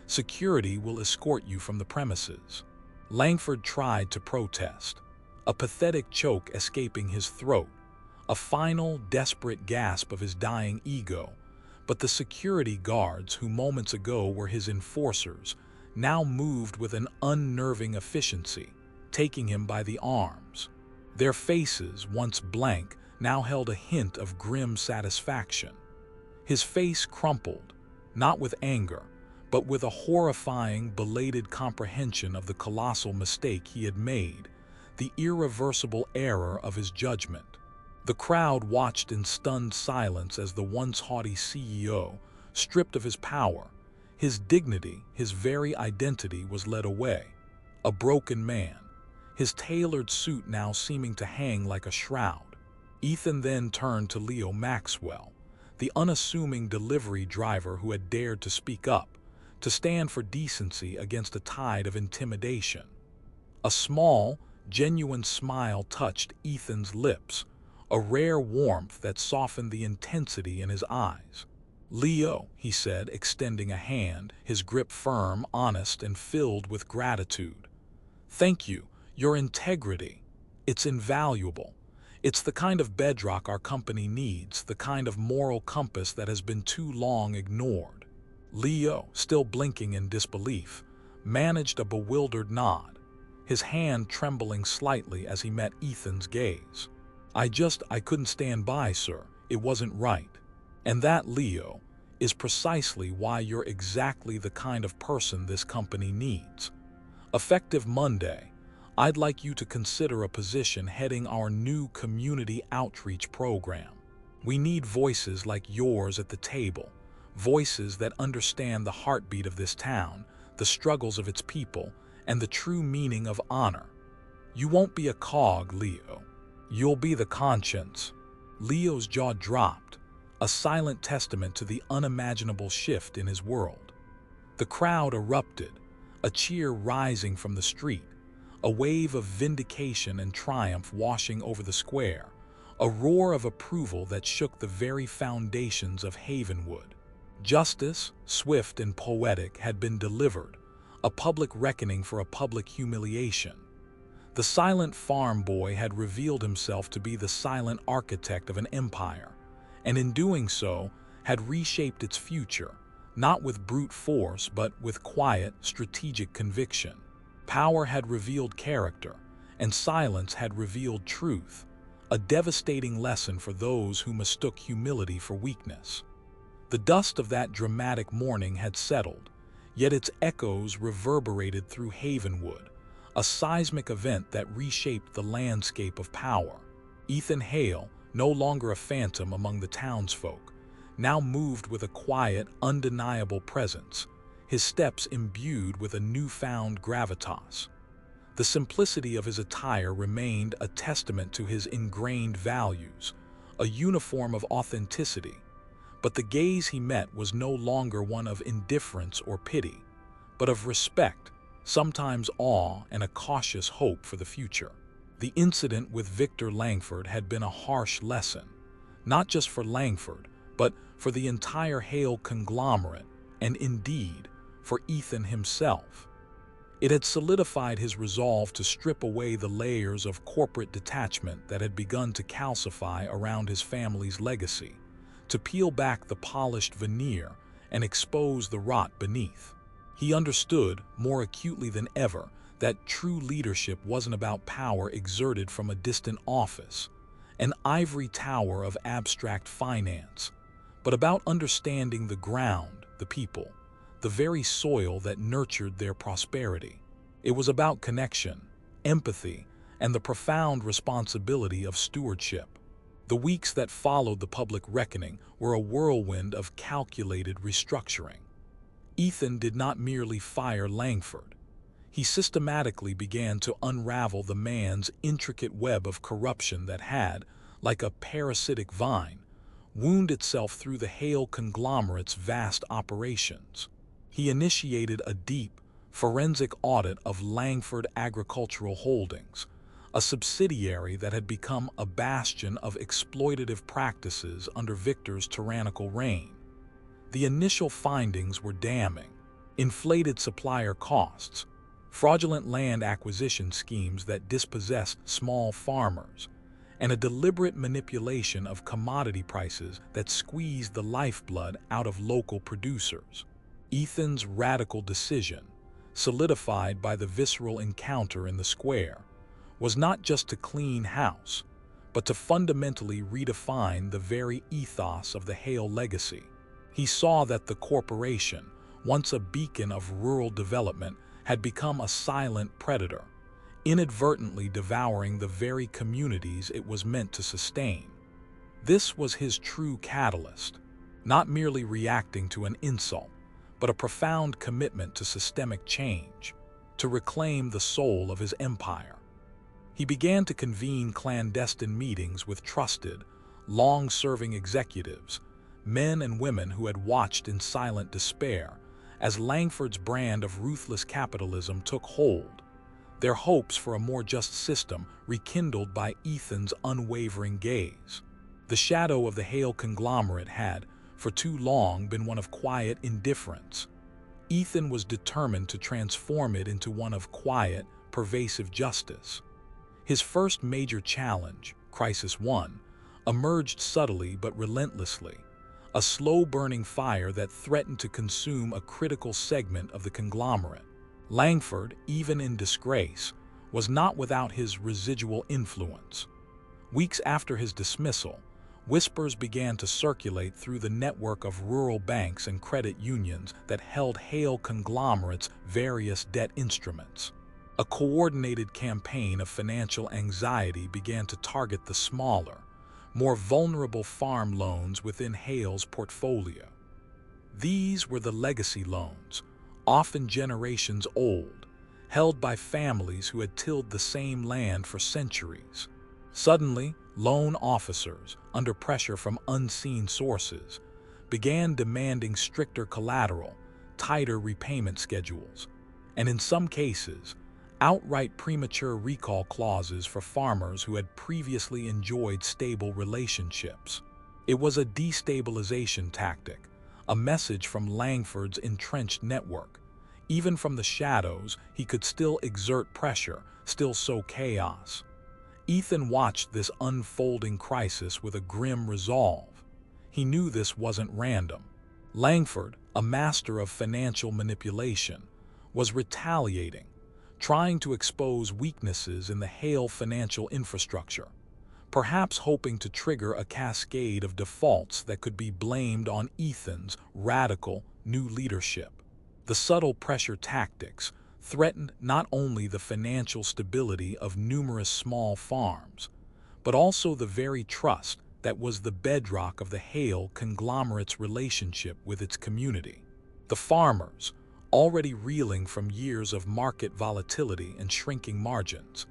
Security will escort you from the premises." Langford tried to protest, a pathetic choke escaping his throat, a final, desperate gasp of his dying ego, but the security guards who moments ago were his enforcers now moved with an unnerving efficiency, taking him by the arms. Their faces, once blank, now held a hint of grim satisfaction. His face crumpled, not with anger, but with a horrifying, belated comprehension of the colossal mistake he had made, the irreversible error of his judgment. The crowd watched in stunned silence as the once haughty CEO, stripped of his power, His dignity, his very identity was led away. A broken man, his tailored suit now seeming to hang like a shroud. Ethan then turned to Leo Maxwell, the unassuming delivery driver who had dared to speak up, to stand for decency against a tide of intimidation. A small, genuine smile touched Ethan's lips, a rare warmth that softened the intensity in his eyes. "Leo," he said, extending a hand, his grip firm, honest, and filled with gratitude. "Thank you. Your integrity. It's invaluable. It's the kind of bedrock our company needs, the kind of moral compass that has been too long ignored." Leo, still blinking in disbelief, managed a bewildered nod, his hand trembling slightly as he met Ethan's gaze. I couldn't stand by, sir. It wasn't right. And that, Leo, is precisely why you're exactly the kind of person this company needs. Effective Monday, I'd like you to consider a position heading our new community outreach program. We need voices like yours at the table, voices that understand the heartbeat of this town, the struggles of its people, and the true meaning of honor. You won't be a cog, Leo. You'll be the conscience. Leo's jaw dropped, a silent testament to the unimaginable shift in his world. The crowd erupted, a cheer rising from the street, a wave of vindication and triumph washing over the square, a roar of approval that shook the very foundations of Havenwood. Justice, swift and poetic, had been delivered, a public reckoning for a public humiliation. The silent farm boy had revealed himself to be the silent architect of an empire, and in doing so, had reshaped its future, not with brute force but with quiet, strategic conviction. Power had revealed character, and silence had revealed truth, a devastating lesson for those who mistook humility for weakness. The dust of that dramatic morning had settled, yet its echoes reverberated through Havenwood, a seismic event that reshaped the landscape of power. Ethan Hale, no longer a phantom among the townsfolk, now moved with a quiet, undeniable presence, his steps imbued with a newfound gravitas. The simplicity of his attire remained a testament to his ingrained values, a uniform of authenticity, but the gaze he met was no longer one of indifference or pity, but of respect, sometimes awe, and a cautious hope for the future. The incident with Victor Langford had been a harsh lesson, not just for Langford, but for the entire Hale Conglomerate, and indeed, for Ethan himself. It had solidified his resolve to strip away the layers of corporate detachment that had begun to calcify around his family's legacy, to peel back the polished veneer and expose the rot beneath. He understood, more acutely than ever, that true leadership wasn't about power exerted from a distant office, an ivory tower of abstract finance, but about understanding the ground, the people, the very soil that nurtured their prosperity. It was about connection, empathy, and the profound responsibility of stewardship. The weeks that followed the public reckoning were a whirlwind of calculated restructuring. Ethan did not merely fire Langford. He systematically began to unravel the man's intricate web of corruption that had, like a parasitic vine, wound itself through the Hale Conglomerate's vast operations. He initiated a deep, forensic audit of Langford Agricultural Holdings, a subsidiary that had become a bastion of exploitative practices under Victor's tyrannical reign. The initial findings were damning: inflated supplier costs, fraudulent land acquisition schemes that dispossessed small farmers, and a deliberate manipulation of commodity prices that squeezed the lifeblood out of local producers. Ethan's radical decision, solidified by the visceral encounter in the square, was not just to clean house, but to fundamentally redefine the very ethos of the Hale legacy. He saw that the corporation, once a beacon of rural development, had become a silent predator, inadvertently devouring the very communities it was meant to sustain. This was his true catalyst, not merely reacting to an insult, but a profound commitment to systemic change, to reclaim the soul of his empire. He began to convene clandestine meetings with trusted, long-serving executives, men and women who had watched in silent despair as Langford's brand of ruthless capitalism took hold, their hopes for a more just system rekindled by Ethan's unwavering gaze. The shadow of the Hale Conglomerate had, for too long, been one of quiet indifference. Ethan was determined to transform it into one of quiet, pervasive justice. His first major challenge, Crisis 1, emerged subtly but relentlessly, a slow-burning fire that threatened to consume a critical segment of the conglomerate. Langford, even in disgrace, was not without his residual influence. Weeks after his dismissal, whispers began to circulate through the network of rural banks and credit unions that held Hale Conglomerate's various debt instruments. A coordinated campaign of financial anxiety began to target the smaller, more vulnerable farm loans within Hale's portfolio. These were the legacy loans, often generations old, held by families who had tilled the same land for centuries. Suddenly, loan officers, under pressure from unseen sources, began demanding stricter collateral, tighter repayment schedules, and in some cases, outright premature recall clauses for farmers who had previously enjoyed stable relationships. It was a destabilization tactic, a message from Langford's entrenched network. Even from the shadows, he could still exert pressure, still sow chaos. Ethan watched this unfolding crisis with a grim resolve. He knew this wasn't random. Langford, a master of financial manipulation, was retaliating, trying to expose weaknesses in the Hale financial infrastructure, perhaps hoping to trigger a cascade of defaults that could be blamed on Ethan's radical new leadership. The subtle pressure tactics threatened not only the financial stability of numerous small farms, but also the very trust that was the bedrock of the Hale Conglomerate's relationship with its community. The farmers, already reeling from years of market volatility and shrinking margins,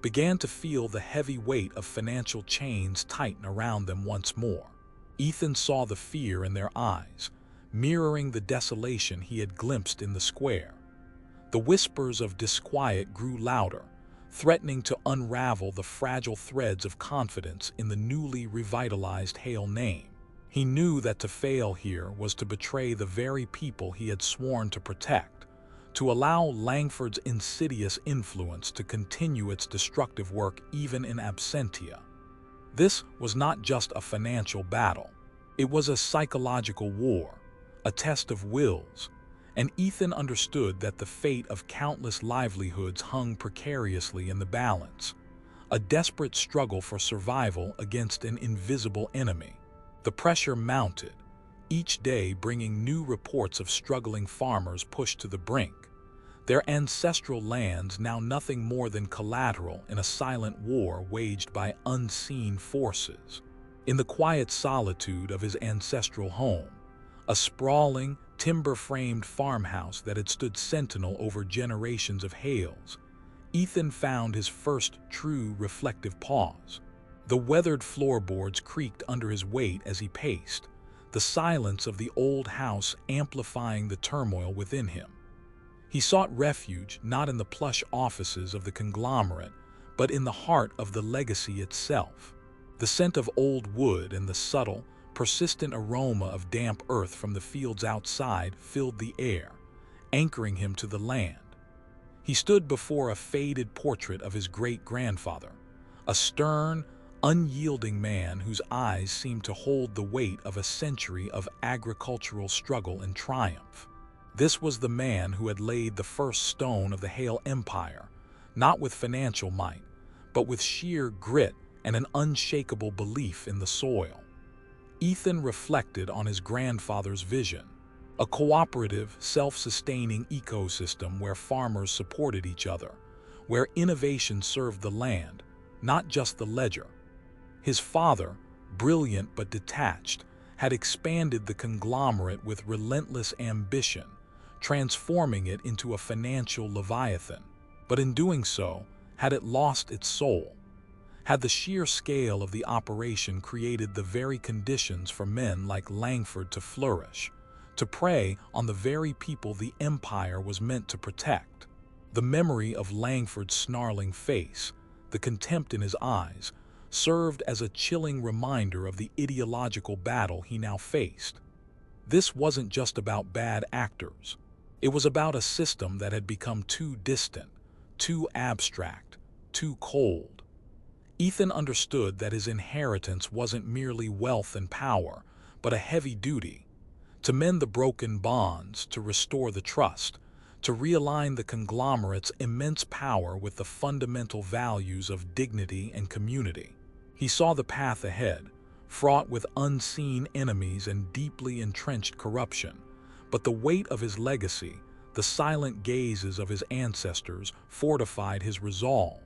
began to feel the heavy weight of financial chains tighten around them once more. Ethan saw the fear in their eyes, mirroring the desolation he had glimpsed in the square. The whispers of disquiet grew louder, threatening to unravel the fragile threads of confidence in the newly revitalized Hale name. He knew that to fail here was to betray the very people he had sworn to protect, to allow Langford's insidious influence to continue its destructive work even in absentia. This was not just a financial battle. It was a psychological war, a test of wills, and Ethan understood that the fate of countless livelihoods hung precariously in the balance, a desperate struggle for survival against an invisible enemy. The pressure mounted, each day bringing new reports of struggling farmers pushed to the brink, their ancestral lands now nothing more than collateral in a silent war waged by unseen forces. In the quiet solitude of his ancestral home, a sprawling, timber-framed farmhouse that had stood sentinel over generations of Hales, Ethan found his first true reflective pause. The weathered floorboards creaked under his weight as he paced, the silence of the old house amplifying the turmoil within him. He sought refuge not in the plush offices of the conglomerate, but in the heart of the legacy itself. The scent of old wood and the subtle, persistent aroma of damp earth from the fields outside filled the air, anchoring him to the land. He stood before a faded portrait of his great-grandfather, a stern, unyielding man whose eyes seemed to hold the weight of a century of agricultural struggle and triumph. This was the man who had laid the first stone of the Hale Empire, not with financial might, but with sheer grit and an unshakable belief in the soil. Ethan reflected on his grandfather's vision, a cooperative, self-sustaining ecosystem where farmers supported each other, where innovation served the land, not just the ledger. His father, brilliant but detached, had expanded the conglomerate with relentless ambition, transforming it into a financial leviathan. But in doing so, had it lost its soul? Had the sheer scale of the operation created the very conditions for men like Langford to flourish, to prey on the very people the empire was meant to protect? The memory of Langford's snarling face, the contempt in his eyes, served as a chilling reminder of the ideological battle he now faced. This wasn't just about bad actors. It was about a system that had become too distant, too abstract, too cold. Ethan understood that his inheritance wasn't merely wealth and power, but a heavy duty: to mend the broken bonds, to restore the trust, to realign the conglomerate's immense power with the fundamental values of dignity and community. He saw the path ahead, fraught with unseen enemies and deeply entrenched corruption, but the weight of his legacy, the silent gazes of his ancestors, fortified his resolve.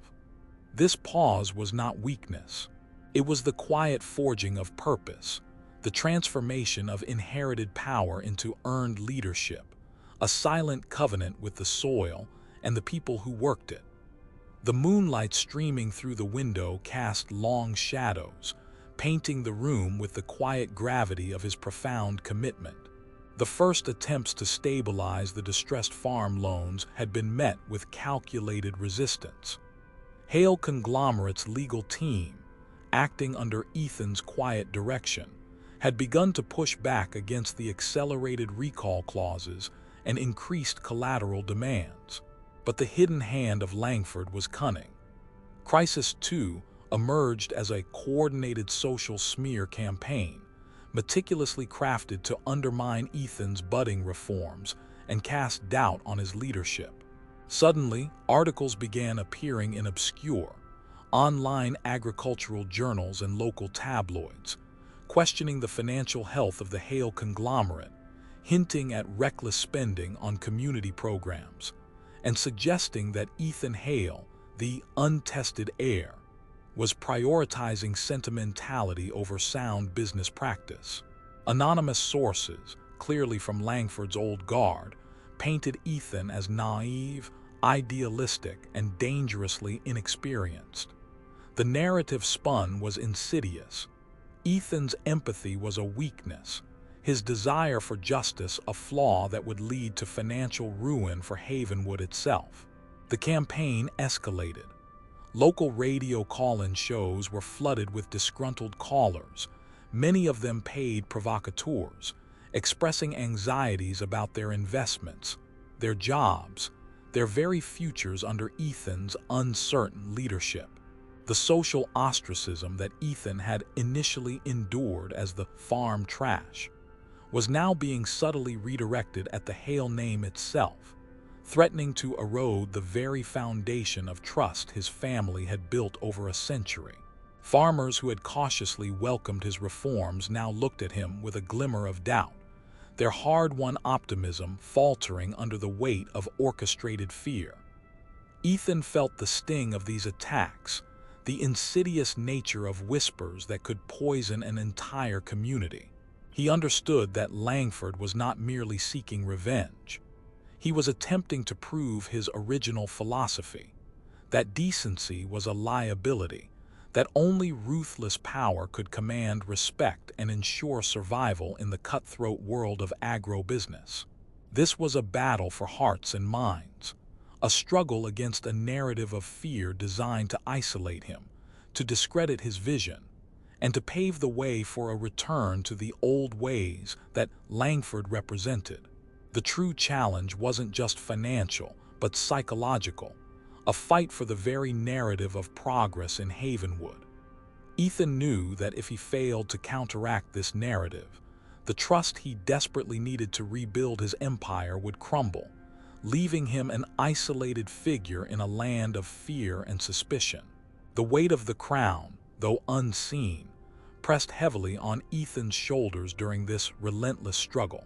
This pause was not weakness. It was the quiet forging of purpose, the transformation of inherited power into earned leadership, a silent covenant with the soil and the people who worked it. The moonlight streaming through the window cast long shadows, painting the room with the quiet gravity of his profound commitment. The first attempts to stabilize the distressed farm loans had been met with calculated resistance. Hale Conglomerate's legal team, acting under Ethan's quiet direction, had begun to push back against the accelerated recall clauses and increased collateral demands. But the hidden hand of Langford was cunning. Crisis 2 emerged as a coordinated social smear campaign, meticulously crafted to undermine Ethan's budding reforms and cast doubt on his leadership. Suddenly, articles began appearing in obscure, online agricultural journals and local tabloids, questioning the financial health of the Hale Conglomerate, hinting at reckless spending on community programs, and suggesting that Ethan Hale, the untested heir, was prioritizing sentimentality over sound business practice. Anonymous sources, clearly from Langford's old guard, painted Ethan as naive, idealistic, and dangerously inexperienced. The narrative spun was insidious. Ethan's empathy was a weakness, his desire for justice a flaw that would lead to financial ruin for Havenwood itself. The campaign escalated. Local radio call-in shows were flooded with disgruntled callers, many of them paid provocateurs, expressing anxieties about their investments, their jobs, their very futures under Ethan's uncertain leadership. The social ostracism that Ethan had initially endured as the farm trash was now being subtly redirected at the Hale name itself, threatening to erode the very foundation of trust his family had built over a century. Farmers who had cautiously welcomed his reforms now looked at him with a glimmer of doubt, their hard-won optimism faltering under the weight of orchestrated fear. Ethan felt the sting of these attacks, the insidious nature of whispers that could poison an entire community. He understood that Langford was not merely seeking revenge. He was attempting to prove his original philosophy, that decency was a liability, that only ruthless power could command respect and ensure survival in the cutthroat world of agro-business. This was a battle for hearts and minds, a struggle against a narrative of fear designed to isolate him, to discredit his vision, and to pave the way for a return to the old ways that Langford represented. The true challenge wasn't just financial, but psychological, a fight for the very narrative of progress in Havenwood. Ethan knew that if he failed to counteract this narrative, the trust he desperately needed to rebuild his empire would crumble, leaving him an isolated figure in a land of fear and suspicion. The weight of the crown, though unseen, pressed heavily on Ethan's shoulders during this relentless struggle.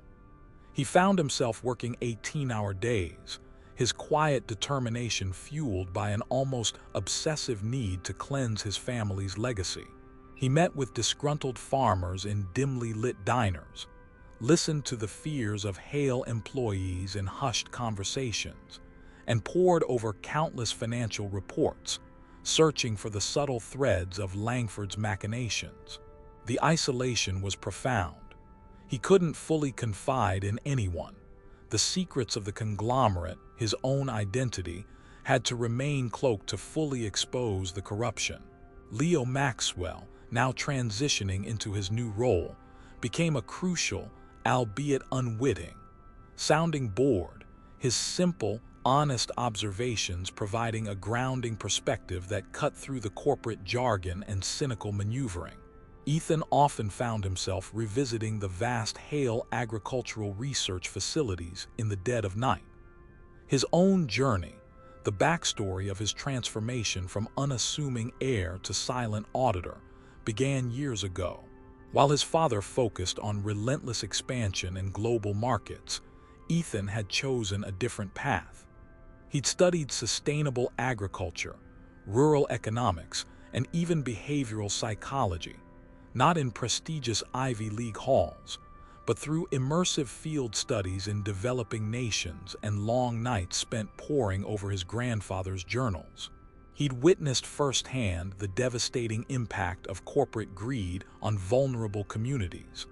He found himself working 18-hour days, his quiet determination fueled by an almost obsessive need to cleanse his family's legacy. He met with disgruntled farmers in dimly lit diners, listened to the fears of Hale employees in hushed conversations, and pored over countless financial reports, searching for the subtle threads of Langford's machinations. The isolation was profound. He couldn't fully confide in anyone. The secrets of the conglomerate, his own identity, had to remain cloaked to fully expose the corruption. Leo Maxwell, now transitioning into his new role, became a crucial, albeit unwitting, sounding board, his simple, honest observations providing a grounding perspective that cut through the corporate jargon and cynical maneuvering. Ethan often found himself revisiting the vast Hale agricultural research facilities in the dead of night. His own journey, the backstory of his transformation from unassuming heir to silent auditor, began years ago. While his father focused on relentless expansion in global markets, Ethan had chosen a different path. He'd studied sustainable agriculture, rural economics, and even behavioral psychology, not in prestigious Ivy League halls, but through immersive field studies in developing nations and long nights spent poring over his grandfather's journals. He'd witnessed firsthand the devastating impact of corporate greed on vulnerable communities,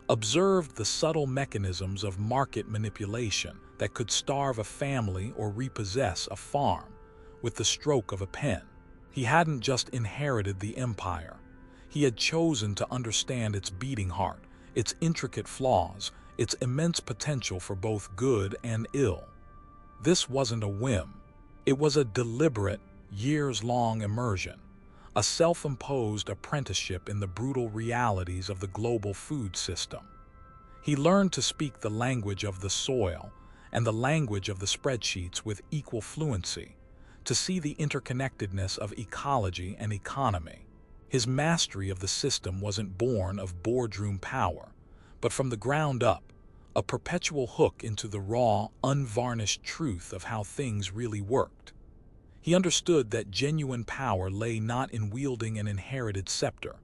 observed the subtle mechanisms of market manipulation that could starve a family or repossess a farm with the stroke of a pen. He hadn't just inherited the empire. He had chosen to understand its beating heart, its intricate flaws, its immense potential for both good and ill. This wasn't a whim. It was a deliberate, years-long immersion, a self-imposed apprenticeship in the brutal realities of the global food system. He learned to speak the language of the soil and the language of the spreadsheets with equal fluency, to see the interconnectedness of ecology and economy. His mastery of the system wasn't born of boardroom power, but from the ground up, a perpetual hook into the raw, unvarnished truth of how things really worked. He understood that genuine power lay not in wielding an inherited scepter,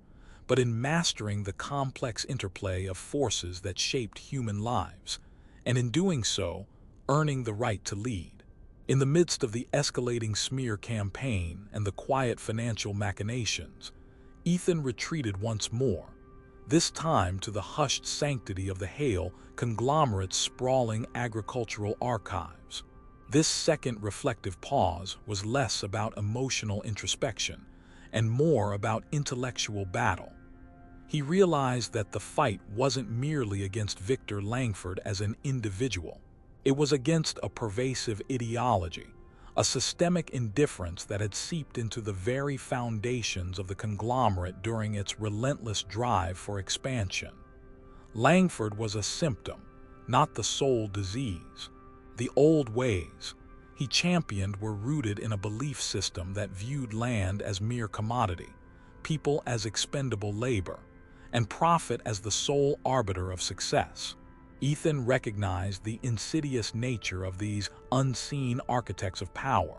but in mastering the complex interplay of forces that shaped human lives, and in doing so, earning the right to lead. In the midst of the escalating smear campaign and the quiet financial machinations, Ethan retreated once more, this time to the hushed sanctity of the Hale Conglomerate's sprawling agricultural archives. This second reflective pause was less about emotional introspection and more about intellectual battle. He realized that the fight wasn't merely against Victor Langford as an individual. It was against a pervasive ideology, a systemic indifference that had seeped into the very foundations of the conglomerate during its relentless drive for expansion. Langford was a symptom, not the sole disease. The old ways he championed were rooted in a belief system that viewed land as mere commodity, people as expendable labor, and profit as the sole arbiter of success. Ethan recognized the insidious nature of these unseen architects of power,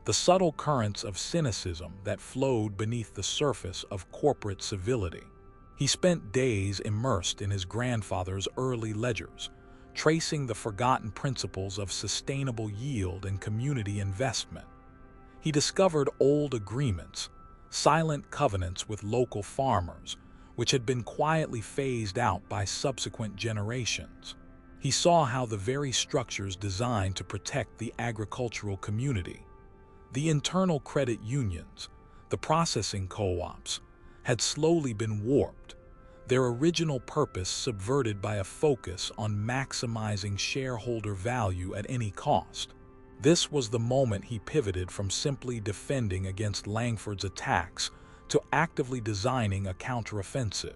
the subtle currents of cynicism that flowed beneath the surface of corporate civility. He spent days immersed in his grandfather's early ledgers, tracing the forgotten principles of sustainable yield and community investment. He discovered old agreements, silent covenants with local farmers, which had been quietly phased out by subsequent generations. He saw how the very structures designed to protect the agricultural community, the internal credit unions, the processing co-ops, had slowly been warped, their original purpose subverted by a focus on maximizing shareholder value at any cost. This was the moment he pivoted from simply defending against Langford's attacks to actively designing a counteroffensive,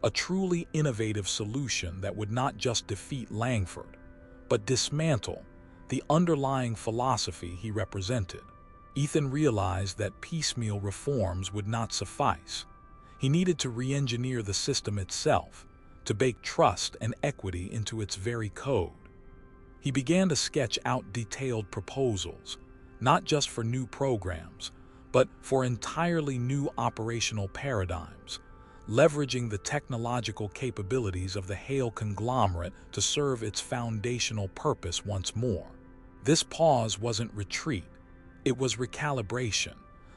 a truly innovative solution that would not just defeat Langford, but dismantle the underlying philosophy he represented. Ethan realized that piecemeal reforms would not suffice. He needed to re-engineer the system itself, to bake trust and equity into its very code. He began to sketch out detailed proposals, not just for new programs, but for entirely new operational paradigms, leveraging the technological capabilities of the Hale Conglomerate to serve its foundational purpose once more. This pause wasn't retreat, it was recalibration,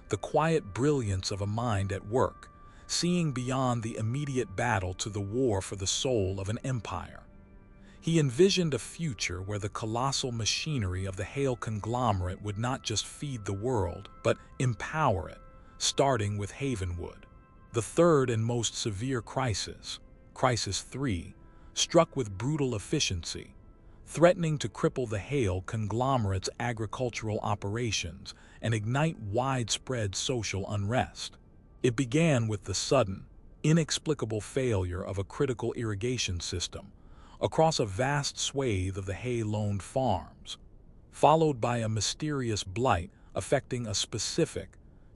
the quiet brilliance of a mind at work, seeing beyond the immediate battle to the war for the soul of an empire. He envisioned a future where the colossal machinery of the Hale Conglomerate would not just feed the world, but empower it, starting with Havenwood. The third and most severe crisis, Crisis 3, struck with brutal efficiency, threatening to cripple the Hale Conglomerate's agricultural operations and ignite widespread social unrest. It began with the sudden, inexplicable failure of a critical irrigation system across a vast swathe of the Hale-owned farms, followed by a mysterious blight affecting a specific,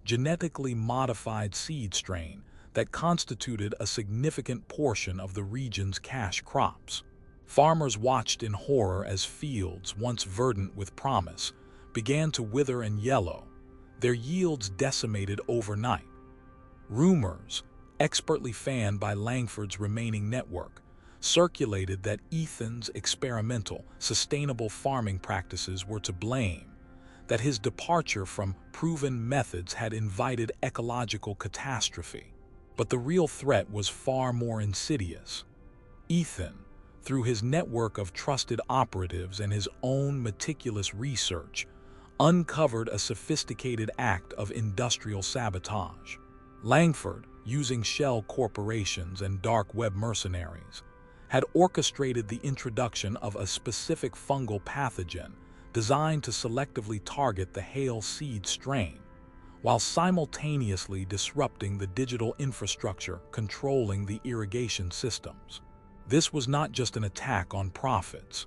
genetically modified seed strain that constituted a significant portion of the region's cash crops. Farmers watched in horror as fields, once verdant with promise, began to wither and yellow, their yields decimated overnight. Rumors, expertly fanned by Langford's remaining network, circulated that Ethan's experimental, sustainable farming practices were to blame, that his departure from proven methods had invited ecological catastrophe. But the real threat was far more insidious. Ethan, through his network of trusted operatives and his own meticulous research, uncovered a sophisticated act of industrial sabotage. Langford, using shell corporations and dark web mercenaries, had orchestrated the introduction of a specific fungal pathogen designed to selectively target the Hale seed strain, while simultaneously disrupting the digital infrastructure controlling the irrigation systems. This was not just an attack on profits.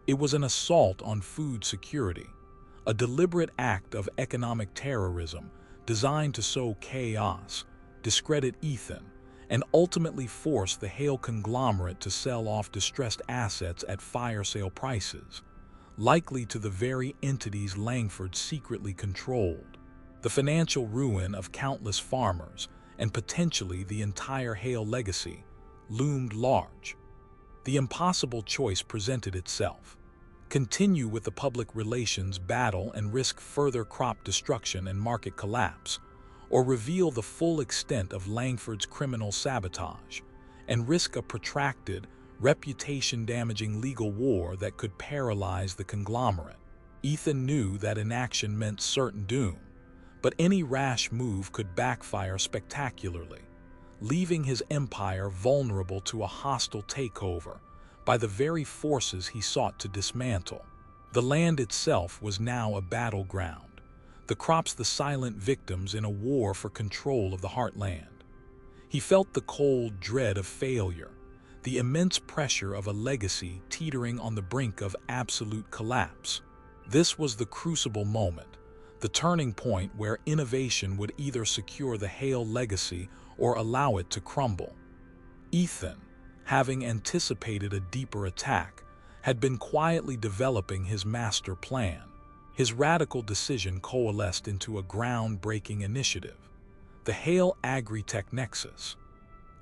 It was an assault on food security, a deliberate act of economic terrorism designed to sow chaos, discredit Ethan, and ultimately force the Hale Conglomerate to sell off distressed assets at fire sale prices, likely to the very entities Langford secretly controlled. The financial ruin of countless farmers, and potentially the entire Hale legacy, loomed large. The impossible choice presented itself: continue with the public relations battle and risk further crop destruction and market collapse, or reveal the full extent of Langford's criminal sabotage and risk a protracted, reputation-damaging legal war that could paralyze the conglomerate. Ethan knew that inaction meant certain doom, but any rash move could backfire spectacularly, leaving his empire vulnerable to a hostile takeover by the very forces he sought to dismantle. The land itself was now a battleground, the crops the silent victims in a war for control of the heartland. He felt the cold dread of failure, the immense pressure of a legacy teetering on the brink of absolute collapse. This was the crucible moment, the turning point where innovation would either secure the Hale legacy or allow it to crumble. Ethan, having anticipated a deeper attack, had been quietly developing his master plan. His radical decision coalesced into a groundbreaking initiative: the Hale Agri-Tech Nexus.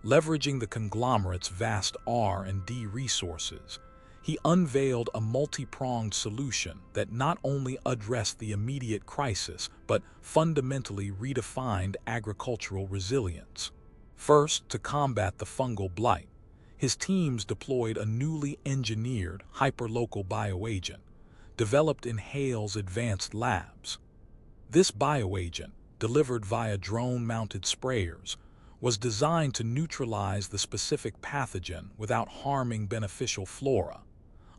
Leveraging the conglomerate's vast R&D resources, he unveiled a multi-pronged solution that not only addressed the immediate crisis but fundamentally redefined agricultural resilience. First, to combat the fungal blight, his teams deployed a newly engineered hyperlocal bioagent, developed in Hale's advanced labs. This bioagent, delivered via drone-mounted sprayers, was designed to neutralize the specific pathogen without harming beneficial flora,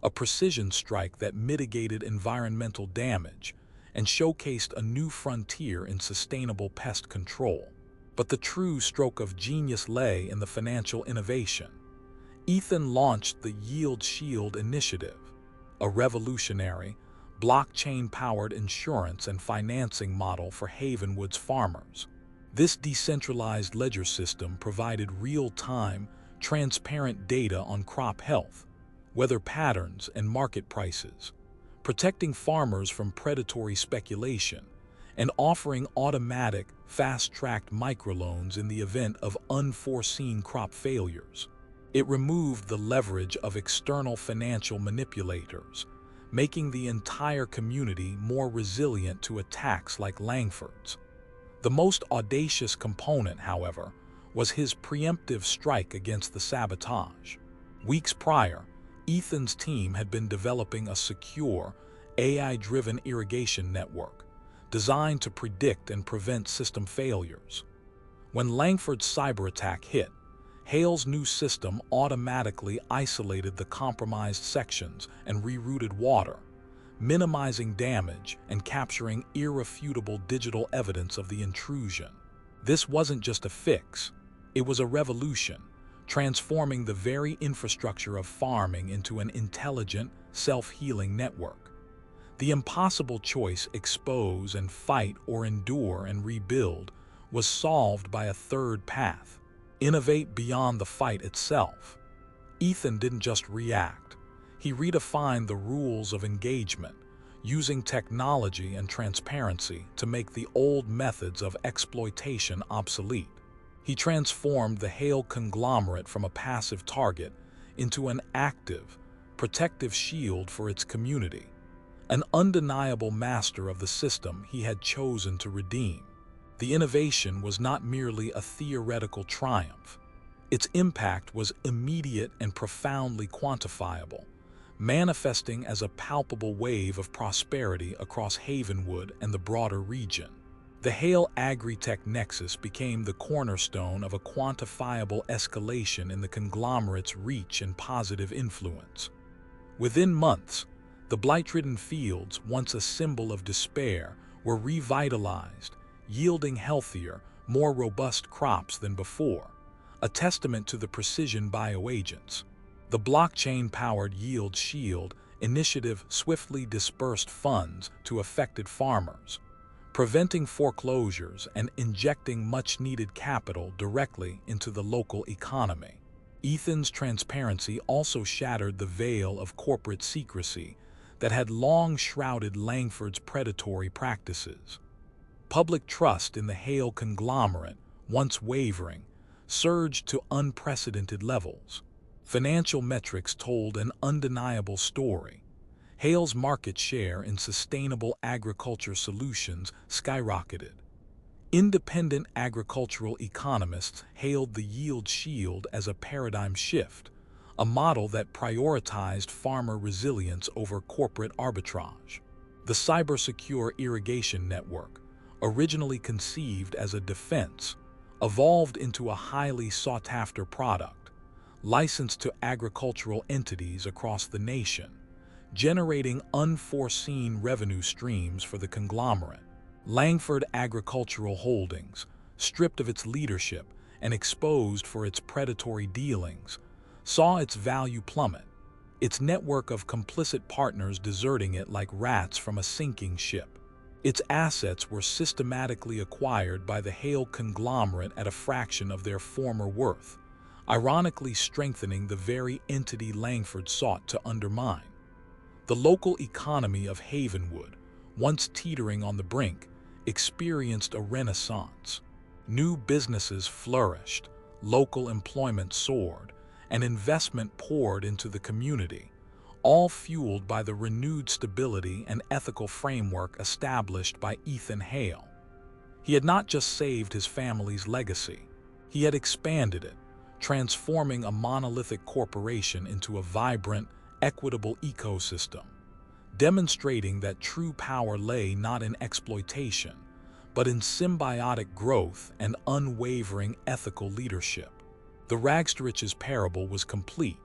a precision strike that mitigated environmental damage and showcased a new frontier in sustainable pest control. But the true stroke of genius lay in the financial innovation. Ethan launched the Yield Shield initiative, a revolutionary, blockchain-powered insurance and financing model for Havenwood's farmers. This decentralized ledger system provided real-time, transparent data on crop health, weather patterns, and market prices, protecting farmers from predatory speculation and offering automatic, fast-tracked microloans in the event of unforeseen crop failures. It removed the leverage of external financial manipulators, making the entire community more resilient to attacks like Langford's. The most audacious component, however, was his preemptive strike against the sabotage. Weeks prior, Ethan's team had been developing a secure, AI-driven irrigation network designed to predict and prevent system failures. When Langford's cyber attack hit, Hale's new system automatically isolated the compromised sections and rerouted water, minimizing damage and capturing irrefutable digital evidence of the intrusion. This wasn't just a fix, it was a revolution, transforming the very infrastructure of farming into an intelligent, self-healing network. The impossible choice, expose and fight or endure and rebuild, was solved by a third path: innovate beyond the fight itself. Ethan didn't just react. He redefined the rules of engagement, using technology and transparency to make the old methods of exploitation obsolete. He transformed the Hale Conglomerate from a passive target into an active, protective shield for its community, an undeniable master of the system he had chosen to redeem. The innovation was not merely a theoretical triumph. Its impact was immediate and profoundly quantifiable, manifesting as a palpable wave of prosperity across Havenwood and the broader region. The Hale Agri-Tech Nexus became the cornerstone of a quantifiable escalation in the conglomerate's reach and positive influence. Within months, the blight-ridden fields, once a symbol of despair, were revitalized, yielding healthier, more robust crops than before, a testament to the precision bioagents. The blockchain-powered Yield Shield initiative swiftly dispersed funds to affected farmers, preventing foreclosures and injecting much-needed capital directly into the local economy. Ethan's transparency also shattered the veil of corporate secrecy that had long shrouded Langford's predatory practices. Public trust in the Hale Conglomerate, once wavering, surged to unprecedented levels. Financial metrics told an undeniable story. Hale's market share in sustainable agriculture solutions skyrocketed. Independent agricultural economists hailed the Yield Shield as a paradigm shift, a model that prioritized farmer resilience over corporate arbitrage. The cybersecure irrigation network, originally conceived as a defense, evolved into a highly sought-after product, licensed to agricultural entities across the nation, generating unforeseen revenue streams for the conglomerate. Langford Agricultural Holdings, stripped of its leadership and exposed for its predatory dealings, saw its value plummet, its network of complicit partners deserting it like rats from a sinking ship. Its assets were systematically acquired by the Hale Conglomerate at a fraction of their former worth, ironically strengthening the very entity Langford sought to undermine. The local economy of Havenwood, once teetering on the brink, experienced a renaissance. New businesses flourished, local employment soared, and investment poured into the community, all fueled by the renewed stability and ethical framework established by Ethan Hale. He had not just saved his family's legacy, he had expanded it, transforming a monolithic corporation into a vibrant, equitable ecosystem, demonstrating that true power lay not in exploitation, but in symbiotic growth and unwavering ethical leadership. The rags-to-riches parable was complete,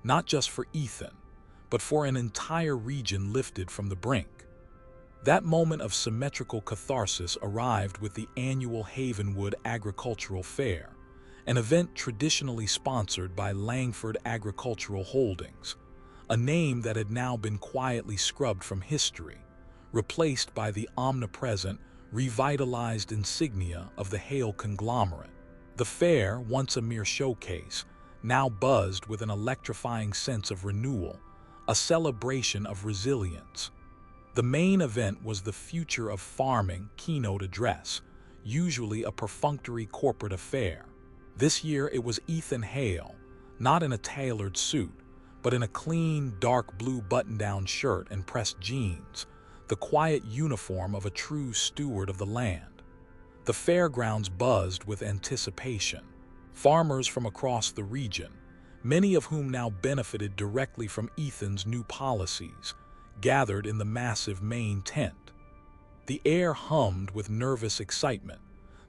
not just for Ethan, but for an entire region lifted from the brink. That moment of symmetrical catharsis arrived with the annual Havenwood Agricultural Fair, an event traditionally sponsored by Langford Agricultural Holdings, a name that had now been quietly scrubbed from history, replaced by the omnipresent, revitalized insignia of the Hale Conglomerate. The fair, once a mere showcase, now buzzed with an electrifying sense of renewal, a celebration of resilience. The main event was the future of farming keynote address, usually a perfunctory corporate affair. This year it was Ethan Hale, not in a tailored suit, but in a clean, dark blue button-down shirt and pressed jeans, the quiet uniform of a true steward of the land. The fairgrounds buzzed with anticipation. Farmers from across the region, many of whom now benefited directly from Ethan's new policies, gathered in the massive main tent. The air hummed with nervous excitement,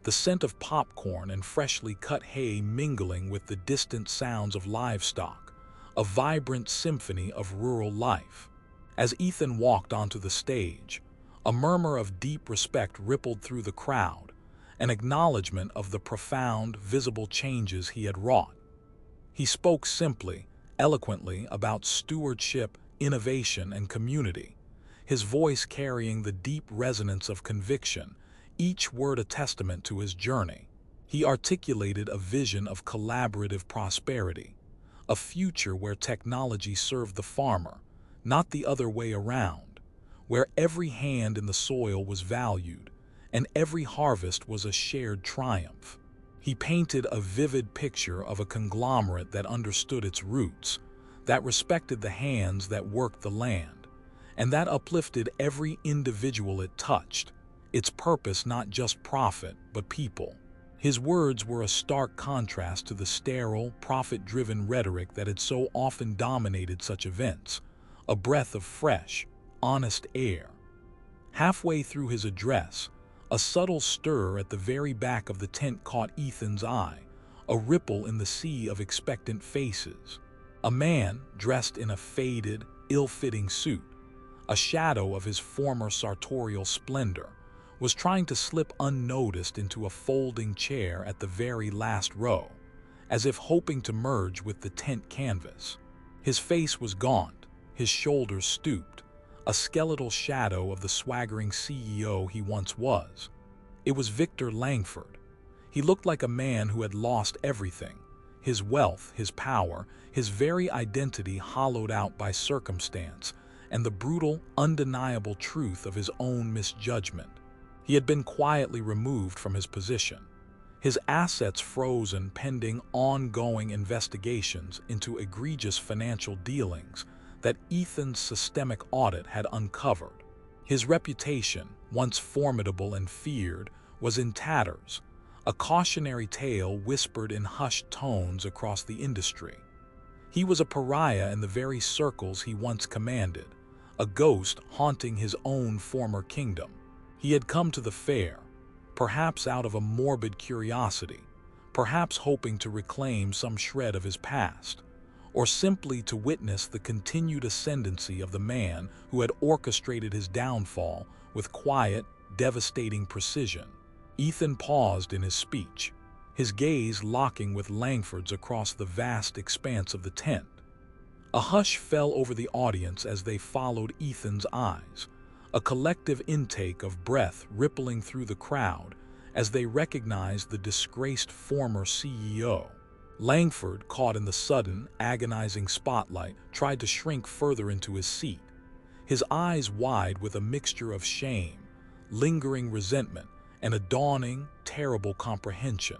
the scent of popcorn and freshly cut hay mingling with the distant sounds of livestock, a vibrant symphony of rural life. As Ethan walked onto the stage, a murmur of deep respect rippled through the crowd, an acknowledgement of the profound, visible changes he had wrought. He spoke simply, eloquently about stewardship, innovation, and community, his voice carrying the deep resonance of conviction, each word a testament to his journey. He articulated a vision of collaborative prosperity, a future where technology served the farmer, not the other way around, where every hand in the soil was valued, and every harvest was a shared triumph. He painted a vivid picture of a conglomerate that understood its roots, that respected the hands that worked the land, and that uplifted every individual it touched, its purpose not just profit, but people. His words were a stark contrast to the sterile, profit-driven rhetoric that had so often dominated such events, a breath of fresh, honest air. Halfway through his address, a subtle stir at the very back of the tent caught Ethan's eye, a ripple in the sea of expectant faces. A man, dressed in a faded, ill-fitting suit, a shadow of his former sartorial splendor, was trying to slip unnoticed into a folding chair at the very last row, as if hoping to merge with the tent canvas. His face was gaunt, his shoulders stooped, a skeletal shadow of the swaggering CEO he once was. It was Victor Langford. He looked like a man who had lost everything, his wealth, his power, his very identity hollowed out by circumstance and the brutal, undeniable truth of his own misjudgment. He had been quietly removed from his position, his assets frozen pending ongoing investigations into egregious financial dealings that Ethan's systemic audit had uncovered. His reputation, once formidable and feared, was in tatters, a cautionary tale whispered in hushed tones across the industry. He was a pariah in the very circles he once commanded, a ghost haunting his own former kingdom. He had come to the fair, perhaps out of a morbid curiosity, perhaps hoping to reclaim some shred of his past, or simply to witness the continued ascendancy of the man who had orchestrated his downfall with quiet, devastating precision. Ethan paused in his speech, his gaze locking with Langford's across the vast expanse of the tent. A hush fell over the audience as they followed Ethan's eyes, a collective intake of breath rippling through the crowd as they recognized the disgraced former CEO. Langford, caught in the sudden, agonizing spotlight, tried to shrink further into his seat, his eyes wide with a mixture of shame, lingering resentment, and a dawning, terrible comprehension.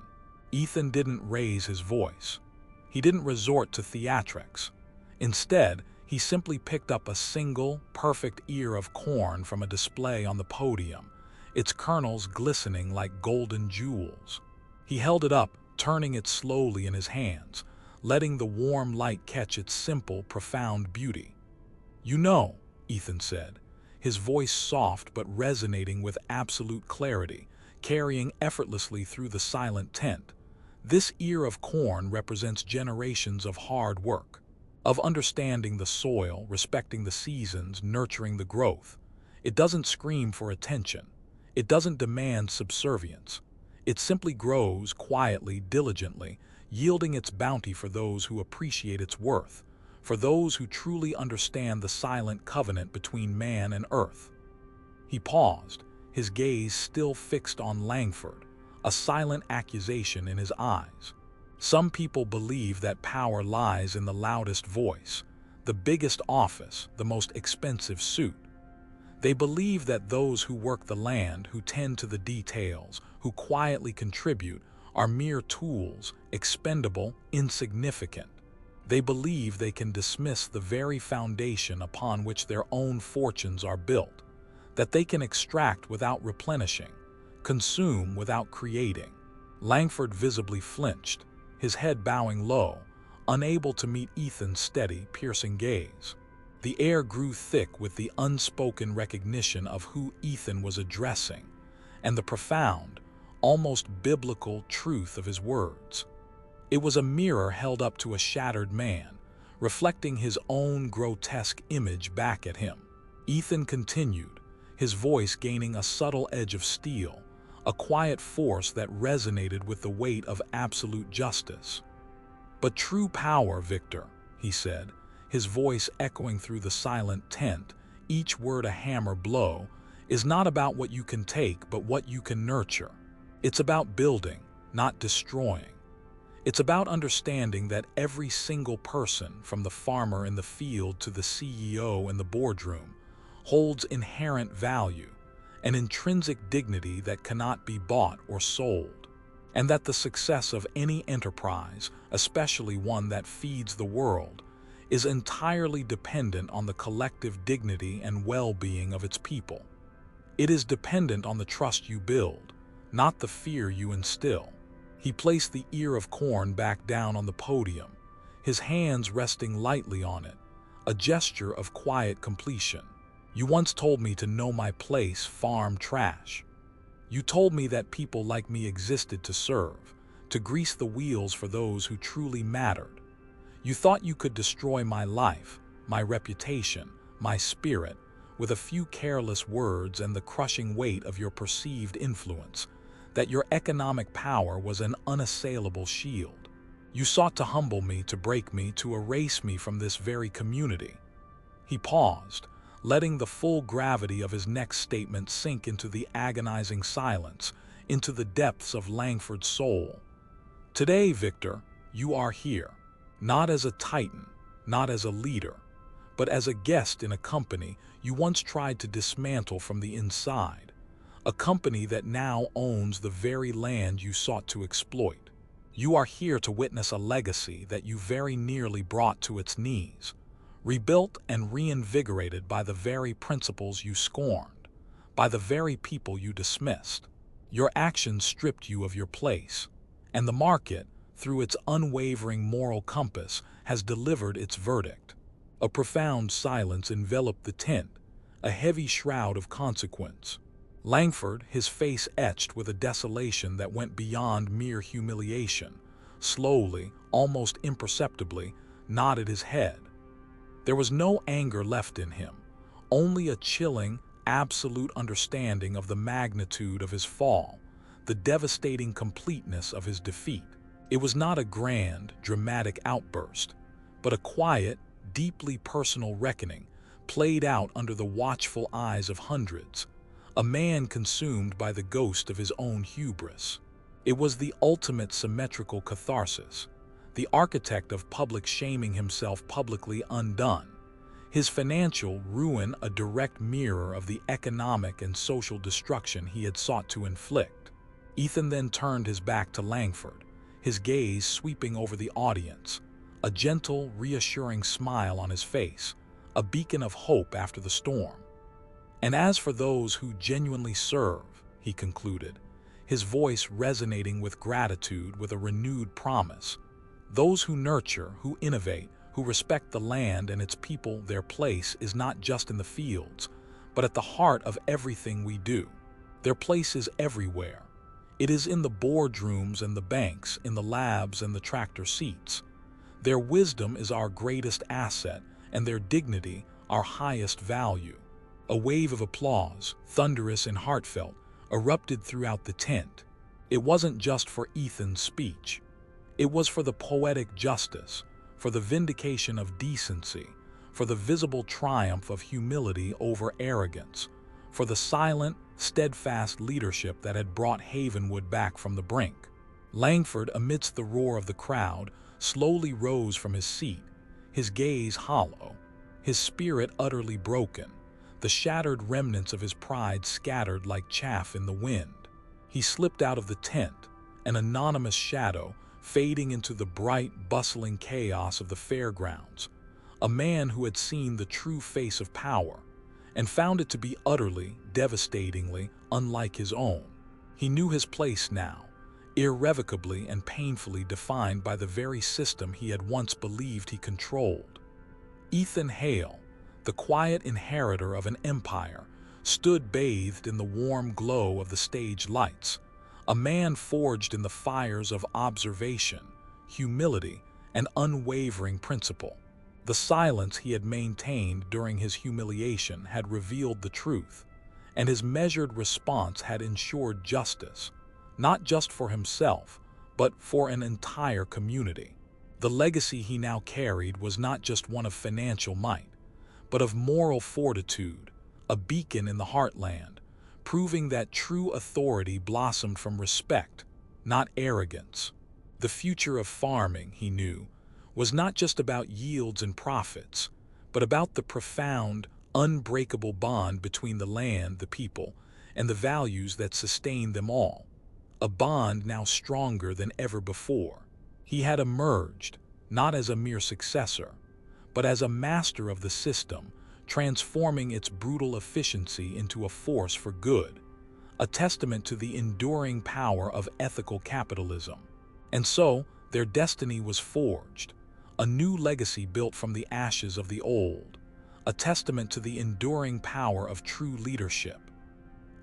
Ethan didn't raise his voice. He didn't resort to theatrics. Instead, he simply picked up a single, perfect ear of corn from a display on the podium, its kernels glistening like golden jewels. He held it up, turning it slowly in his hands, letting the warm light catch its simple, profound beauty. "You know," Ethan said, his voice soft but resonating with absolute clarity, carrying effortlessly through the silent tent, "this ear of corn represents generations of hard work, of understanding the soil, respecting the seasons, nurturing the growth. It doesn't scream for attention. It doesn't demand subservience. It simply grows quietly, diligently, yielding its bounty for those who appreciate its worth, for those who truly understand the silent covenant between man and earth." He paused, his gaze still fixed on Langford, a silent accusation in his eyes. Some people believe that power lies in the loudest voice, the biggest office, the most expensive suit. They believe that those who work the land, who tend to the details, who quietly contribute, are mere tools, expendable, insignificant. They believe they can dismiss the very foundation upon which their own fortunes are built, that they can extract without replenishing, consume without creating. Langford visibly flinched, his head bowing low, unable to meet Ethan's steady, piercing gaze. The air grew thick with the unspoken recognition of who Ethan was addressing, and the profound, almost biblical truth of his words. It was a mirror held up to a shattered man, reflecting his own grotesque image back at him. Ethan continued, his voice gaining a subtle edge of steel, a quiet force that resonated with the weight of absolute justice. "But true power, Victor," he said, his voice echoing through the silent tent, each word a hammer blow, "is not about what you can take, but what you can nurture. It's about building, not destroying. It's about understanding that every single person, from the farmer in the field to the CEO in the boardroom, holds inherent value, an intrinsic dignity that cannot be bought or sold, and that the success of any enterprise, especially one that feeds the world, is entirely dependent on the collective dignity and well-being of its people. It is dependent on the trust you build, not the fear you instill." He placed the ear of corn back down on the podium, his hands resting lightly on it, a gesture of quiet completion. "You once told me to know my place, farm trash. You told me that people like me existed to serve, to grease the wheels for those who truly mattered. You thought you could destroy my life, my reputation, my spirit, with a few careless words and the crushing weight of your perceived influence, that your economic power was an unassailable shield. You sought to humble me, to break me, to erase me from this very community." He paused, letting the full gravity of his next statement sink into the agonizing silence, into the depths of Langford's soul. "Today, Victor, you are here, not as a titan, not as a leader, but as a guest in a company you once tried to dismantle from the inside, a company that now owns the very land you sought to exploit. You are here to witness a legacy that you very nearly brought to its knees, rebuilt and reinvigorated by the very principles you scorned, by the very people you dismissed. Your actions stripped you of your place, and the market, through its unwavering moral compass, has delivered its verdict." A profound silence enveloped the tent, a heavy shroud of consequence. Langford, his face etched with a desolation that went beyond mere humiliation, slowly, almost imperceptibly, nodded his head. There was no anger left in him, only a chilling, absolute understanding of the magnitude of his fall, the devastating completeness of his defeat. It was not a grand, dramatic outburst, but a quiet, deeply personal reckoning, played out under the watchful eyes of hundreds, a man consumed by the ghost of his own hubris. It was the ultimate symmetrical catharsis, the architect of public shaming himself publicly undone, his financial ruin a direct mirror of the economic and social destruction he had sought to inflict. Ethan then turned his back to Langford, his gaze sweeping over the audience, a gentle, reassuring smile on his face, a beacon of hope after the storm. "And as for those who genuinely serve," he concluded, his voice resonating with gratitude, with a renewed promise, "those who nurture, who innovate, who respect the land and its people, their place is not just in the fields, but at the heart of everything we do. Their place is everywhere. It is in the boardrooms and the banks, in the labs and the tractor seats. Their wisdom is our greatest asset, and their dignity our highest value." A wave of applause, thunderous and heartfelt, erupted throughout the tent. It wasn't just for Ethan's speech. It was for the poetic justice, for the vindication of decency, for the visible triumph of humility over arrogance, for the silent, steadfast leadership that had brought Havenwood back from the brink. Langford, amidst the roar of the crowd, slowly rose from his seat, his gaze hollow, his spirit utterly broken, the shattered remnants of his pride scattered like chaff in the wind. He slipped out of the tent, an anonymous shadow, fading into the bright, bustling chaos of the fairgrounds, a man who had seen the true face of power, and found it to be utterly, devastatingly unlike his own. He knew his place now, irrevocably and painfully defined by the very system he had once believed he controlled. Ethan Hale, the quiet inheritor of an empire, stood bathed in the warm glow of the stage lights, a man forged in the fires of observation, humility, and unwavering principle. The silence he had maintained during his humiliation had revealed the truth, and his measured response had ensured justice, not just for himself, but for an entire community. The legacy he now carried was not just one of financial might, but of moral fortitude, a beacon in the heartland, proving that true authority blossomed from respect, not arrogance. The future of farming, he knew, was not just about yields and profits, but about the profound, unbreakable bond between the land, the people, and the values that sustained them all, a bond now stronger than ever before. He had emerged, not as a mere successor, but as a master of the system, transforming its brutal efficiency into a force for good, a testament to the enduring power of ethical capitalism. And so, their destiny was forged, a new legacy built from the ashes of the old, a testament to the enduring power of true leadership.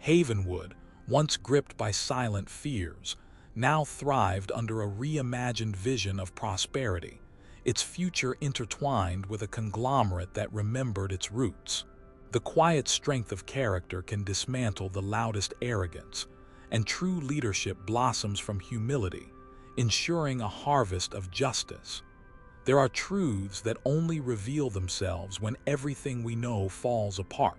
Havenwood, once gripped by silent fears, now thrived under a reimagined vision of prosperity, its future intertwined with a conglomerate that remembered its roots. The quiet strength of character can dismantle the loudest arrogance, and true leadership blossoms from humility, ensuring a harvest of justice. There are truths that only reveal themselves when everything we know falls apart.